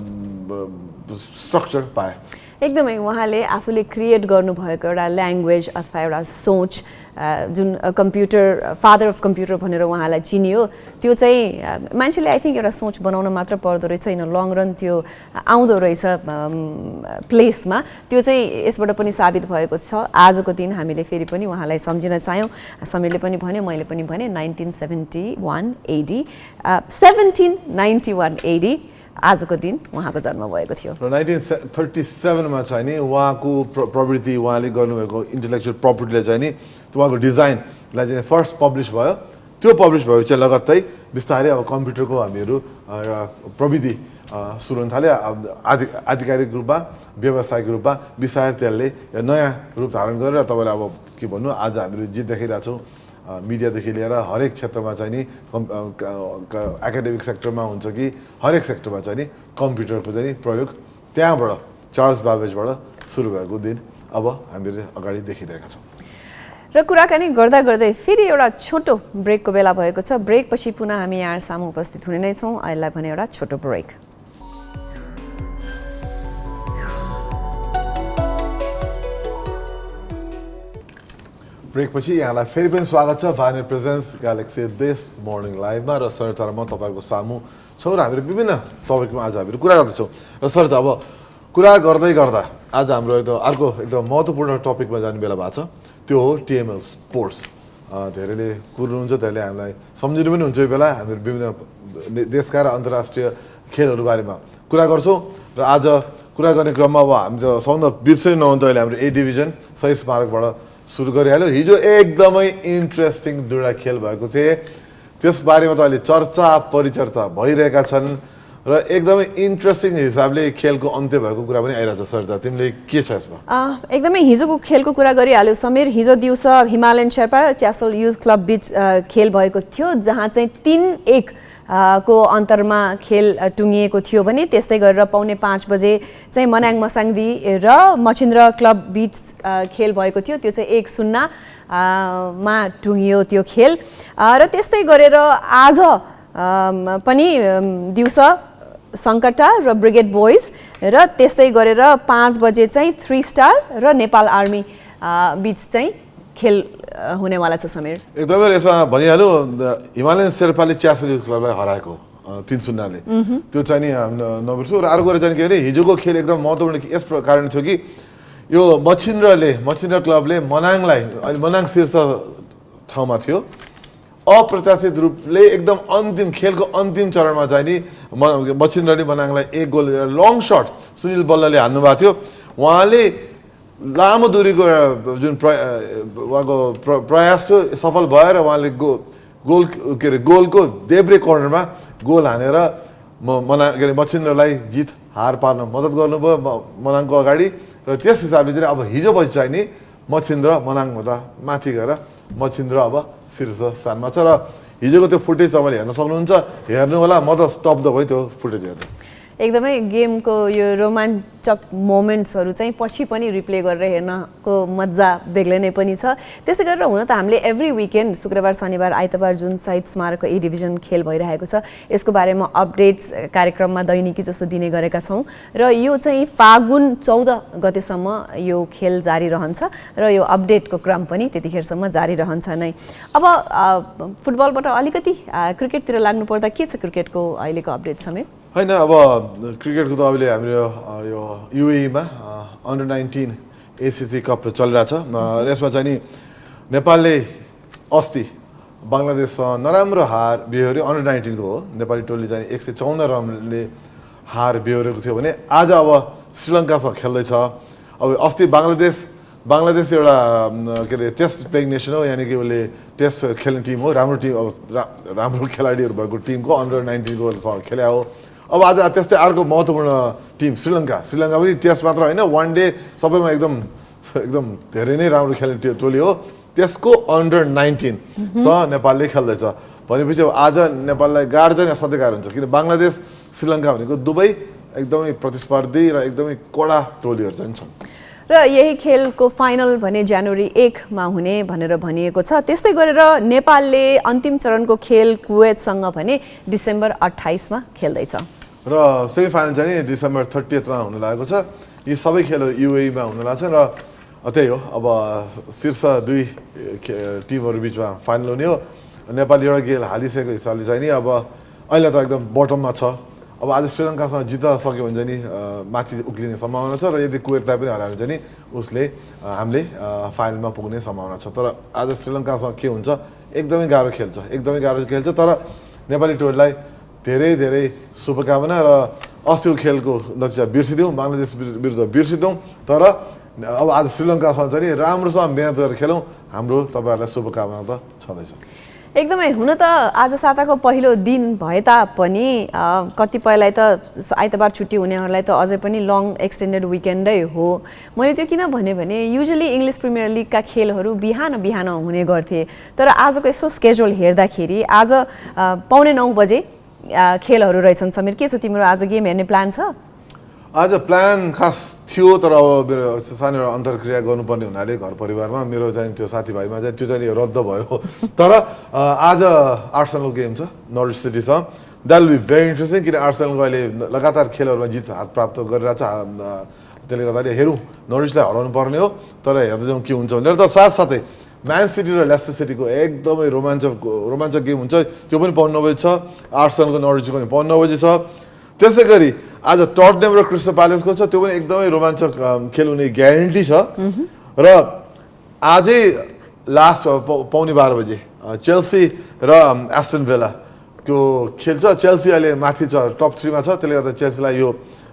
स्ट्रक्चर पाए एकदमै उहाँले आफूले क्रिएट गर्नुभएको एउटा ल्याङ्ग्वेज अथवा एउटा सोच जुन कम्प्युटर फादर अफ कम्प्युटर भनेर उहाँलाई चिनियो त्यो चाहिँ मान्छेले आई थिङ्क एउटा सोच बनाउन मात्र पर्दो रहेछ इन लङ रन त्यो आउँदो रहेछ प्लेसमा त्यो चाहिँ यसबाट पनि साबित भएको छ आजको दिन हामीले फेरि पनि उहाँलाई सम्झिन चाह्यौँ समीरले पनि भन्यो मैले पनि भने 1971 AD 1791 AD आजको दिन उहाँको जन्म भएको थियो र 1937 मा चाहिँ नि उहाँको प्रवृत्ति उहाँले गर्नुभएको इन्टेलेक्चुअल प्रपर्टीले चाहिँ नि उहाँको डिजाइनलाई चाहिँ फर्स्ट पब्लिस भयो त्यो पब्लिस भएपछि लगत्तै बिस्तारै अब कम्प्युटरको हामीहरू एउटा प्रविधि सुरु हुन थाल्यो आधिकारिक रूपमा व्यावसायिक रूपमा बिस्तारै त्यसले नयाँ रूप धारण गरेर तपाईँलाई अब के भन्नु आज हामीहरू जे देखिरहेको छौँ मिडियादेखि लिएर हरेक क्षेत्रमा चाहिँ नि एकाडेमिक सेक्टरमा हुन्छ कि हरेक सेक्टरमा चाहिँ नि कम्प्युटरको चाहिँ नि प्रयोग त्यहाँबाट चार्ल्स ब्याबेजबाट सुरु भएको दिन अब हामीले अगाडि देखिरहेका छौँ र कुराकानी गर्दा गर्दै फेरि एउटा छोटो ब्रेकको बेला भएको छ ब्रेकपछि पुनः हामी यहाँ सामु उपस्थित हुने नै छौँ अहिलेलाई भने एउटा छोटो ब्रेक ब्रेकपछि यहाँलाई फेरि पनि स्वागत छ Vianet presents Galaxy this morning लाइभमा र सर तर म तपाईँको सामु छौँ र हामीहरू विभिन्न टपिकमा आज हामीहरू कुरा गर्दैछौँ र सर त अब कुरा गर्दै गर्दा आज हाम्रो अर्को एकदम महत्त्वपूर्ण टपिकमा जाने बेला भएको छ त्यो हो टिएमएल स्पोर्ट्स धेरैले कुर्नुहुन्छ धेरैले हामीलाई सम्झिनु पनि हुन्छ यो बेला हामीहरू विभिन्न देशका र अन्तर्राष्ट्रिय खेलहरू बारेमा कुरा गर्छौँ र आज कुरा गर्ने क्रममा अब हामी त सबभन्दा बिर्सै नहुन्छ अहिले हाम्रो ए डिभिजन शहीद स्मारकबाट सुरु गरिहाल्यो हिजो एकदमै इन्ट्रेस्टिङ दुईवटा खेल भएको थिए त्यसबारेमा त अहिले चर्चा परिचर्चा भइरहेका छन् र एकदमै इन्ट्रेस्टिङ हिसाबले खेलको अन्त्य भएको कुरा पनि आइरहेछ सर तिमीले के छ यसमा एकदमै हिजोको खेलको कुरा गरिहाल्यो समीर हिजो दिउँसो हिमालयन शेर्पा र च्यासल युथ क्लब बीच खेल भएको थियो जहाँ चाहिँ 3-1 को अन्तरमा खेल टुङ्गिएको थियो भने त्यस्तै गरेर 4:45 बजे चाहिँ मनाङ मसाङदी र मछिन्द्र क्लब बीच खेल भएको थियो त्यो चाहिँ 1-0 मा टुङ्गियो त्यो खेल र त्यस्तै गरेर आज पनि दिउँसो सङ्कटा र ब्रिगेड बोइज र त्यस्तै गरेर 5 बजे चाहिँ 3 स्टार र नेपाल आर्मी बीच चाहिँ खेल हुनेवाला छ समीर एकदमै यसमा भनिहाल्यो हिमालयन शेर्पाले च्यासल युथ क्लबलाई हराएको 3-0 ले त्यो चाहिँ नि नबिर्सु र अर्को चाहिँ के भने हिजोको खेल एकदम महत्त्वपूर्ण यस कारण थियो कि यो मछिन्द्र क्लबले मनाङलाई अहिले मनाङ शीर्ष ठाउँमा थियो अप्रत्याशित रूपले एकदम अन्तिम खेलको अन्तिम चरणमा चाहिँ नि मछिन्द्रले मनाङलाई 1 गोल लङ सट सुनिल बल्लले हान्नुभएको थियो उहाँले लामो दूरीको जुन उहाँको प्रयास थियो सफल भएर उहाँले गोलको देब्रे कर्नरमा गोल हानेर मछिन्द्रलाई जित हार पार्न मद्दत गर्नुभयो मनाङको अगाडि र त्यस हिसाबले चाहिँ अब हिजो पछि चाहिँ नि मछिन्द्र मनाङभन्दा माथि गएर मछिन्द्र अब शीर्ष स्थानमा छ र हिजोको त्यो फुटेज तपाईँले हेर्न सक्नुहुन्छ हेर्नु होला म त स्तब्ध भयो त्यो फुटेज हेर्नु एकदमै गेमको यो रोमाञ्चक मोमेन्ट्सहरू चाहिँ पछि पनि रिप्ले गरेर हेर्नको मजा बेग्लै नै पनि छ त्यसै गरेर हुन त हामीले एभ्री विकेन्ड शुक्रबार शनिबार आइतबार जुन शहीद स्मारकको ए डिभिजन खेल भइरहेको छ यसको बारेमा अपडेट्स कार्यक्रममा दैनिकी जस्तो दिने गरेका छौँ र यो चाहिँ फागुन 14 गतेसम्म यो खेल जारी रहन्छ र यो अपडेटको क्रम पनि त्यतिखेरसम्म जारी रहन्छ नै अब फुटबलबाट अलिकति क्रिकेटतिर लाग्नु पर्दा के छ क्रिकेटको अहिलेको अपडेट समेत होइन अब क्रिकेटको त अहिले हाम्रो यो युएईमा अन्डर 19 एसिसी कप चलिरहेछ र यसमा चाहिँ नि नेपालले अस्ति बङ्गलादेशसँग नराम्रो हार बिहोर्यो अन्डर 19 को हो नेपाली टोलीले चाहिँ 154 रनले हार बिहोरेको थियो भने आज अब श्रीलङ्कासँग खेल्दैछ अब अस्ति बङ्गलादेश एउटा के अरे टेस्ट प्लेइङ नेसन हो यानि कि उसले टेस्ट खेल्ने टिम हो राम्रो टिम अब राम्रो खेलाडीहरू भएको टिमको अन्डर 19 को खेल्या हो अब आज त्यस्तै अर्को महत्त्वपूर्ण टिम श्रीलङ्का पनि टेस्ट मात्र होइन वान डे सबैमा एकदम धेरै नै राम्रो खेल्ने टोली हो त्यसको अन्डर 19 नेपालले खेल्दैछ भनेपछि अब आज नेपाललाई गाह्रो चाहिँ सधैँ गाह्रो हुन्छ किन बङ्गलादेश श्रीलङ्का भनेको दुवै एकदमै प्रतिस्पर्धी र एकदमै कडा टोलीहरू चाहिँ छन् र यही खेलको फाइनल भने जनवरी 1 मा हुने भनेर भनिएको छ त्यस्तै गरेर नेपालले अन्तिम चरणको खेल कुवेतसँग भने डिसेम्बर 28 मा खेल्दैछ र सेमी फाइनल चाहिँ डिसेम्बर 30 मा हुन लागेको छ यी सबै खेलहरू युएईमा हुन लाग्छ र त्यही हो अब शीर्ष 2 टिमहरू बिचमा फाइनल हुने हो नेपालले एउटा खेल हालिसकेको हिसाबले चाहिँ नि अब अहिले त एकदम बटममा छ अब आज श्रीलङ्कासँग जित्न सक्यो भने चाहिँ नि माथि उक्लिने सम्भावना छ र यदि कुवेतलाई पनि हरायो भने चाहिँ नि उसले हामीले फाइनलमा पुग्ने सम्भावना छ तर आज श्रीलङ्कासँग के हुन्छ एकदमै गाह्रो खेल्छ तर नेपाली टोलीलाई धेरै शुभकामना र अस्तिको खेलको नतिजा बिर्सिदिउँ बङ्गलादेश विरुद्ध बिर्सिदिउँ तर अब आज श्रीलङ्कासँग चाहिँ नि राम्रोसँग मेहनत गरेर खेलौँ हाम्रो तपाईँहरूलाई शुभकामना त छँदैछ एकदमै हुन त आज साताको पहिलो दिन भए तापनि कतिपयलाई त आइतबार छुट्टी हुनेहरूलाई त अझै पनि लङ एक्सटेन्डेड विकेन्डै हो मैले त्यो किन भने युजुअली इङ्ग्लिस प्रिमियर लिगका खेलहरू बिहान हुने गर्थे तर आजको यसो स्केड्युल हेर्दाखेरि आज 8:45 बजे खेलहरू रहेछन् समीर के छ तिम्रो आज गेम हेर्ने प्लान छ आज प्लान खास थियो तर अब मेरो सानो एउटा अन्तर्क्रिया गर्नुपर्ने हुनाले घर परिवारमा मेरो चाहिँ त्यो साथीभाइमा चाहिँ त्यो चाहिँ रद्द भयो तर आज आर्सेनल गेम छ नर्विच सिटीसँग that will be very interesting किन आर्सेनलको अहिले लगातार खेलहरूमा जित हात प्राप्त गरिरहेछ त्यसले गर्दाखेरि हेरौँ नर्विचलाई हराउनु पर्ने हो तर हेर्दै जाउँ के हुन्छ भनेर त साथसाथै म्यान सिटी र लेस्टर सिटीको एकदमै रोमाञ्चक गेम हुन्छ, त्यो पनि 5:09 बजी छ। आर्सेनलको नर्विचको पनि 5:09 बजी छ। त्यसै गरी आज टटनहम र क्रिस्टल प्यालेसको छ, त्यो पनि एकदमै रोमाञ्चक खेल हुने ग्यारेन्टी छ। र आजै लास्ट 11:15 बजे चेल्सी र एस्टन भिल्लाको खेल छ। चेल्सी अहिले माथि छ, टप 3 मा छ, त्यसले गर्दा चेल्सीलाई यो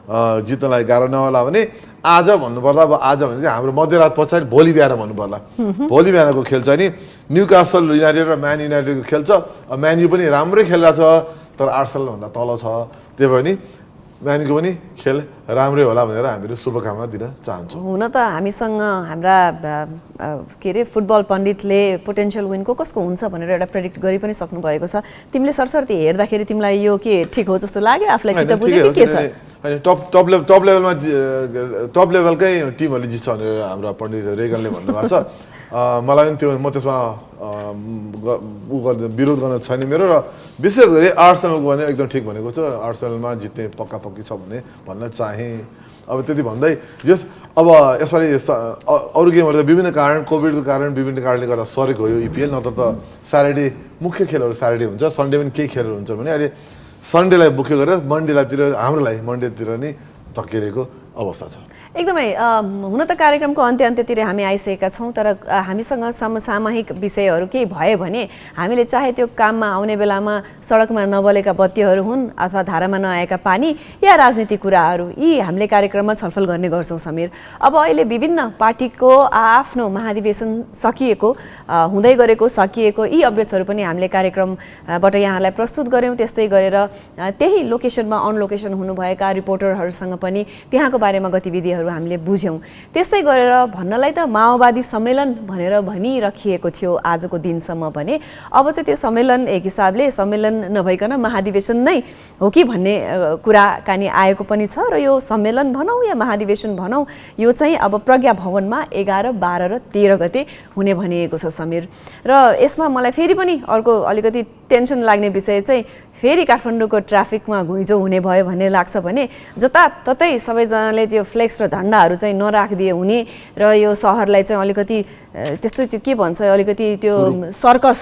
जित्नलाई गाह्रो नहोला भने आज भन्नुपर्दा अब आज भने चाहिँ हाम्रो मध्यरात पछाडि भोलि बिहान भन्नुपर्ला। भोलि बिहानको खेल चाहिँ नि न्युकासल युनाइटेड र म्यान युनाइटेडको खेल छ। म्यान यू पनि राम्रै खेलिरहेको छ, तर आर्सेनलभन्दा तल छ। त्यही भएर नि म्यानको पनि खेल राम्रै होला भनेर हामीहरू शुभकामना दिन चाहन्छौँ। हुन त हामीसँग हाम्रा के अरे फुटबल पण्डितले पोटेन्सियल विन कसको हुन्छ भनेर एउटा प्रेडिक्ट गरि पनि सक्नु भएको छ। तिमीले सरसर्ती हेर्दाखेरि तिमीलाई यो के ठिक हो जस्तो लाग्यो? आफूलाई चित्त बुझ्यो कि के छ? होइन, टप लेभलकै टिमहरूले जित्छ भनेर हाम्रो पण्डित रेगनले भन्नुभएको छ। मलाई पनि त्यो म त्यसमा विरोध गर्न छैन मेरो। र विशेष गरी आर्सेनलको भने एकदम ठिक भनेको छ, आर्सेनलमा जित्ने पक्की छ भन्न चाहेँ। अब त्यति भन्दै जस अब यसपालि अरू गेमहरू त विभिन्न कारण, कोभिडको कारण, विभिन्न कारणले गर्दा सरेको हो यो EPL। नत्र त स्याटरडे मुख्य खेलहरू स्याटरडे हुन्छ, सन्डे पनि केही खेलहरू हुन्छ भने अहिले सन्डेलाई मुख्य गरेर मन्डेतिर हामीलाई मन्डेतिर नै धकेलेको अवस्था छ। एकदमै हुन त कार्यक्रमको अन्त्यतिर हामी आइसकेका छौँ, तर हामीसँग समसामयिक विषयहरू केही भयो भने हामीले चाहे त्यो काममा आउने बेलामा सडकमा नबलेका बत्तीहरू हुन् अथवा धारामा नआएका पानी या राजनीतिक कुराहरू, यी हामीले कार्यक्रममा छलफल गर्ने गर्छौँ समीर। अब अहिले विभिन्न पार्टीको आफ्नो महाधिवेशन सकिएको, हुँदै गरेको, सकिएको यी अपडेट्सहरू पनि हामीले कार्यक्रमबाट यहाँलाई प्रस्तुत गऱ्यौँ। त्यस्तै गरेर त्यही लोकेसनमा अन लोकेसन हुनुभएका रिपोर्टरहरूसँग पनि त्यहाँको बारेमा गतिविधिहरू हामीले बुझ्यौँ। त्यस्तै गरेर भन्नलाई त माओवादी सम्मेलन भनेर भनिराखिएको थियो आजको दिनसम्म भने अब चाहिँ त्यो सम्मेलन एक हिसाबले सम्मेलन नभइकन महाधिवेशन नै हो कि भन्ने कुराकानी आएको पनि छ। र यो सम्मेलन भनौँ या महाधिवेशन भनौँ, यो चाहिँ अब प्रज्ञा भवनमा 11, 12 र 13 गते हुने भनिएको छ समीर। र यसमा मलाई फेरि पनि अर्को अलिकति टेन्सन लाग्ने विषय चाहिँ फेरि काठमाडौँको ट्राफिकमा घुइँचो हुने भयो भन्ने लाग्छ भने जताततै सबैजनाले त्यो फ्लेक्स र झन्डाहरू चाहिँ नराखिदिए हुने र यो सहरलाई चाहिँ अलिकति त्यस्तो त्यो के भन्छ अलिकति त्यो सर्कस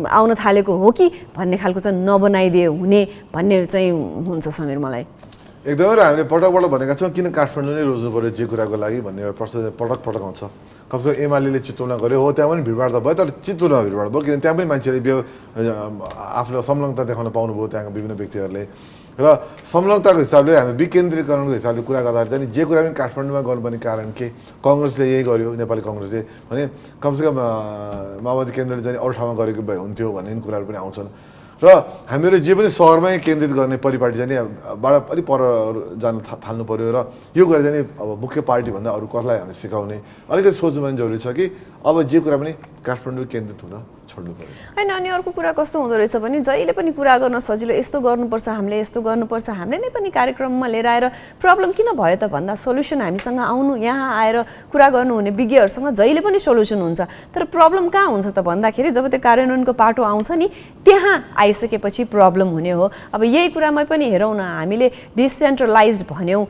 आउन थालेको हो कि भन्ने खालको चाहिँ नबनाइदिए हुने भन्ने चाहिँ हुन्छ समीर मलाई। एकदमै हामीले पटक भनेका छौँ किन काठमाडौँ नै रोज्नु पऱ्यो जे कुराको लागि भन्ने एउटा प्रश्न पटक आउँछ। कमसेकम एमाले चितवनमा गऱ्यो हो, त्यहाँ पनि भिडभाड त भयो, तर चितवनमा भिडभाड भयो किन त्यहाँ पनि मान्छेहरूले आफ्नो संलग्नता देखाउन पाउनुभयो त्यहाँका विभिन्न व्यक्तिहरूले। र संलग्नताको हिसाबले हामी विकेन्द्रीकरणको हिसाबले कुरा गर्दाखेरि चाहिँ जे कुरा पनि काठमाडौँमा गर्नुपर्ने कारण के, कङ्ग्रेसले यही गर्यो, नेपाली कङ्ग्रेसले भने कमसेकम माओवादी केन्द्रले चाहिँ अरू ठाउँमा गरेको भए हुन्थ्यो भन्ने कुराहरू पनि आउँछन्। र हामीहरू जे पनि सहरमै केन्द्रित गर्ने परिपाटी चाहिँ बाट अलिक पर जान थाल्नु पऱ्यो। र यो कुरा चाहिँ अब मुख्य पार्टीभन्दा अरू कसलाई हामी सिकाउने अलिकति सोच्नु पनि जरुरी छ कि अब जे कुरा पनि काठमाडौँ केन्द्रित हुन छोड्नु पऱ्यो। होइन, अनि अर्को कुरा कस्तो हुँदो रहेछ भने जहिले पनि कुरा गर्न सजिलो, यस्तो गर्नुपर्छ हामीले, यस्तो गर्नुपर्छ हामीले नै पनि कार्यक्रममा लिएर आएर प्रब्लम किन भयो त भन्दा सोल्युसन हामीसँग आउनु, यहाँ आएर कुरा गर्नुहुने विज्ञहरूसँग जहिले पनि सोल्युसन हुन्छ। तर प्रब्लम कहाँ हुन्छ त भन्दाखेरि जब त्यो कार्यान्वयनको पाटो आउँछ नि त्यहाँ आइसकेपछि प्रब्लम हुने हो। अब यही कुरामा पनि हेरौँ न, हामीले डिसेन्ट्रलाइज्ड भन्यौँ,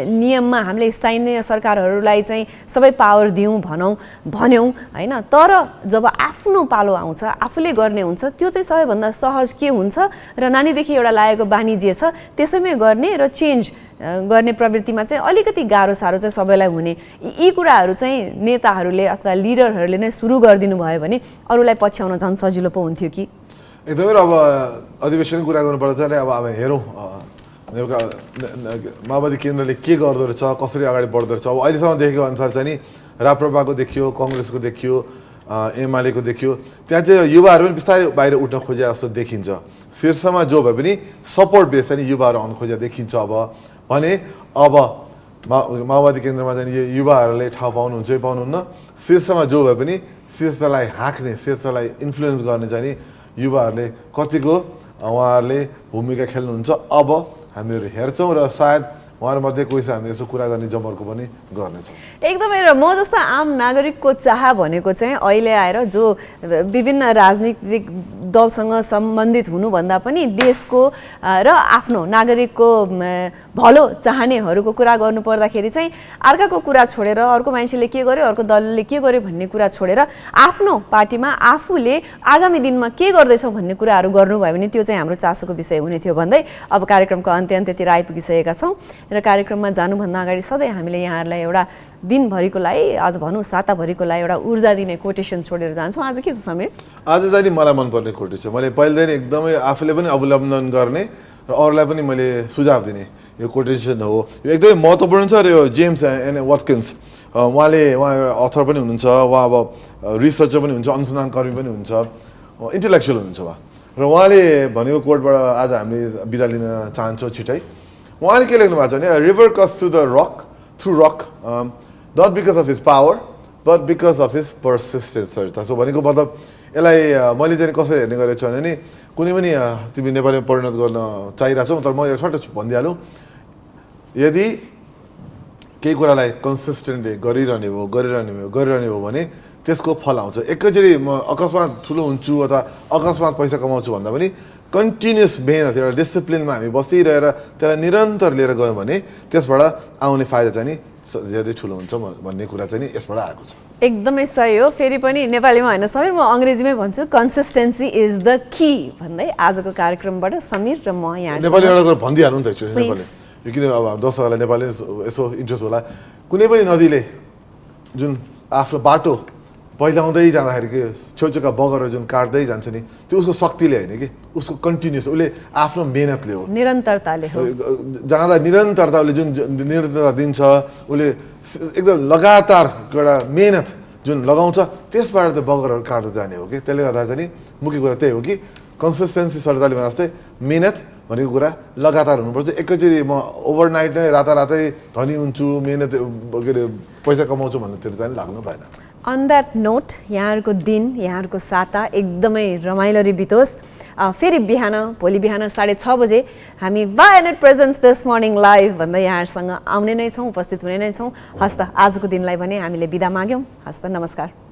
नियममा हामीले स्थानीय सरकारहरूलाई चाहिँ सबै पावर दिउँ भन्यौँ होइन, तर जब आफ्नो पालो आउँछ, आफूले गर्ने हुन्छ, त्यो चाहिँ सबैभन्दा सहज के हुन्छ र नानीदेखि एउटा लागेको बानी जे छ त्यसैमै गर्ने र चेन्ज गर्ने प्रवृत्तिमा चाहिँ अलिकति गाह्रो साह्रो चाहिँ सबैलाई हुने। यी कुराहरू चाहिँ नेताहरूले अथवा लिडरहरूले नै सुरु गरिदिनु भयो भने अरूलाई पछ्याउन झन् सजिलो पो हुन्थ्यो कि। एकदमै अब अधिवेशन कुरा गर्नुपर्दा चाहिँ अब हेरौँ माओवादी केन्द्रले के गर्दो रहेछ, कसरी अगाडि बढ्दो रहेछ। अब अहिलेसम्म देखेको अनुसार चाहिँ नि राप्रपाको देखियो, कङ्ग्रेसको देखियो, एमालेको देखियो, त्यहाँ चाहिँ युवाहरू पनि बिस्तारै बाहिर उठ्न खोजे जस्तो देखिन्छ। शीर्षमा जो भए पनि सपोर्ट बेस चाहिँ युवाहरू आउनु खोजेको देखिन्छ। अब भने अब माओवादी केन्द्रमा चाहिँ युवाहरूले ठाउँ पाउनुहुन्छ कि पाउनुहुन्न, शीर्षमा जो भए पनि शीर्षलाई हाँक्ने, शीर्षलाई इन्फ्लुएन्स गर्ने चाहिँ युवाहरूले कतिको उहाँहरूले भूमिका खेल्नुहुन्छ अब हामीहरू हेर्छौँ। र सायद उहाँहरूमध्ये कोहीसँग हामी यसो कुरा गर्ने जमर्को पनि गर्नेछौँ। एकदमै र म जस्ता आम नागरिकको चाह भनेको चाहिँ अहिले आएर जो विभिन्न राजनीतिक दलसँग सम्बन्धित हुनुभन्दा पनि देशको र आफ्नो नागरिकको भलो चाहनेहरूको कुरा गर्नु पर्दाखेरि चाहिँ अर्काको कुरा छोडेर अर्को मान्छेले के गर्यो अर्को दलले के गर्यो भन्ने कुरा छोडेर आफ्नो पार्टीमा आफूले आगामी दिनमा के गर्दैछौँ भन्ने कुराहरू गर्नुभयो भने त्यो चाहिँ हाम्रो चासोको विषय हुने थियो भन्दै अब कार्यक्रमको अन्त्यतिर आइपुगिसकेका छौँ र कार्यक्रममा जानुभन्दा अगाडि सधैँ हामीले यहाँहरूलाई एउटा दिनभरिको लागि आज भनौँ साताभरिको लागि एउटा ऊर्जा दिने कोटेसन छोडेर जान्छौँ। आज के छ समीर? आज चाहिँ नि मलाई मनपर्ने कोटेसन छ, मैले पहिलेदेखि एकदमै आफूले पनि अवलम्बन गर्ने र अरूलाई पनि मैले सुझाव दिने यो कोटेसन हो। यो एकदमै महत्त्वपूर्ण छ र यो जेम्स एन वाटकिन्स उहाँ एउटा अथर पनि हुनुहुन्छ, उहाँ अब रिसर्चर पनि हुन्छ, अनुसन्धानकर्मी पनि हुन्छ, इन्टेलेक्चुअल हुनुहुन्छ उहाँ। र उहाँले भनेको कोटबाट आज हामीले बिदा लिन चाहन्छौँ छिटै। उहाँले के लेख्नु भएको छ भने river cuts to the rock through rock not because of his power but because of his persistence. So भनेको मतलब यसलाई मैले चाहिँ कसरी हेर्ने गरेको छु भने नि कुनै पनि तिमी नेपालीमा परिणत गर्न चाहिरहेको छौ, तर म यो सर्ट भनिदिइहालौँ, यदि केही कुरालाई कन्सिस्टेन्टली गरिरहने हो भने त्यसको फल आउँछ। एकैचोटि म अकस्मात ठुलो हुन्छु अथवा अकस्मात पैसा कमाउँछु भन्दा पनि कन्टिन्युस मेहनत एउटा डिसिप्लिनमा हामी बसिरहेर त्यसलाई निरन्तर लिएर गयौँ भने त्यसबाट आउने फाइदा चाहिँ नि धेरै ठुलो हुन्छ भन्ने कुरा चाहिँ नि यसबाट आएको छ। एकदमै सही हो। फेरि पनि नेपालीमा होइन समीर, म अङ्ग्रेजीमै भन्छु, कन्सिस्टेन्सी इज द की भन्दै आजको कार्यक्रमबाट समीर र म यहाँ नेपाली एउटा कुरा भनिदिइहाल्नु नि त एक्चुअली नेपाली यो किन अब दर्शकहरूलाई नेपाली यसो इन्ट्रेस्ट होला। कुनै पनि नदीले जुन आफ्नो बाटो पहिलाउँदै जाँदाखेरि के छेउछेउका बगरहरू जुन काट्दै जान्छ नि त्यो उसको शक्तिले होइन कि उसको कन्टिन्युस उसले आफ्नो मेहनतले हो, निरन्तरताले हो। जाँदा निरन्तरता उसले जुन निरन्तरता दिन्छ, उसले एकदम लगातार एउटा मेहनत जुन लगाउँछ त्यसबाट त्यो बगरहरू काट्दै जाने हो कि। त्यसले गर्दा चाहिँ नि मुख्य कुरा त्यही हो कि कन्सिस्टेन्सी सरताले भने जस्तै मेहनत भनेको कुरा लगातार हुनुपर्छ। एकैचोटि म ओभरनाइट नै रातारातै धनी हुन्छु मेहनत के अरे पैसा कमाउँछु भन्नेतिर चाहिँ लाग्नु भएन। अन द्याट नोट यहाँहरूको दिन यहाँहरूको साता एकदमै रमाइलो बितोस्। फेरि भोलि बिहान 6:30 बजे हामी वायनेट प्रेजेन्स दिस मर्निङ लाइभ भन्दै यहाँहरूसँग आउने नै छौँ, उपस्थित हुने नै छौँ। हस्त आजको दिनलाई भने हामीले बिदा माग्यौँ। हस्त नमस्कार।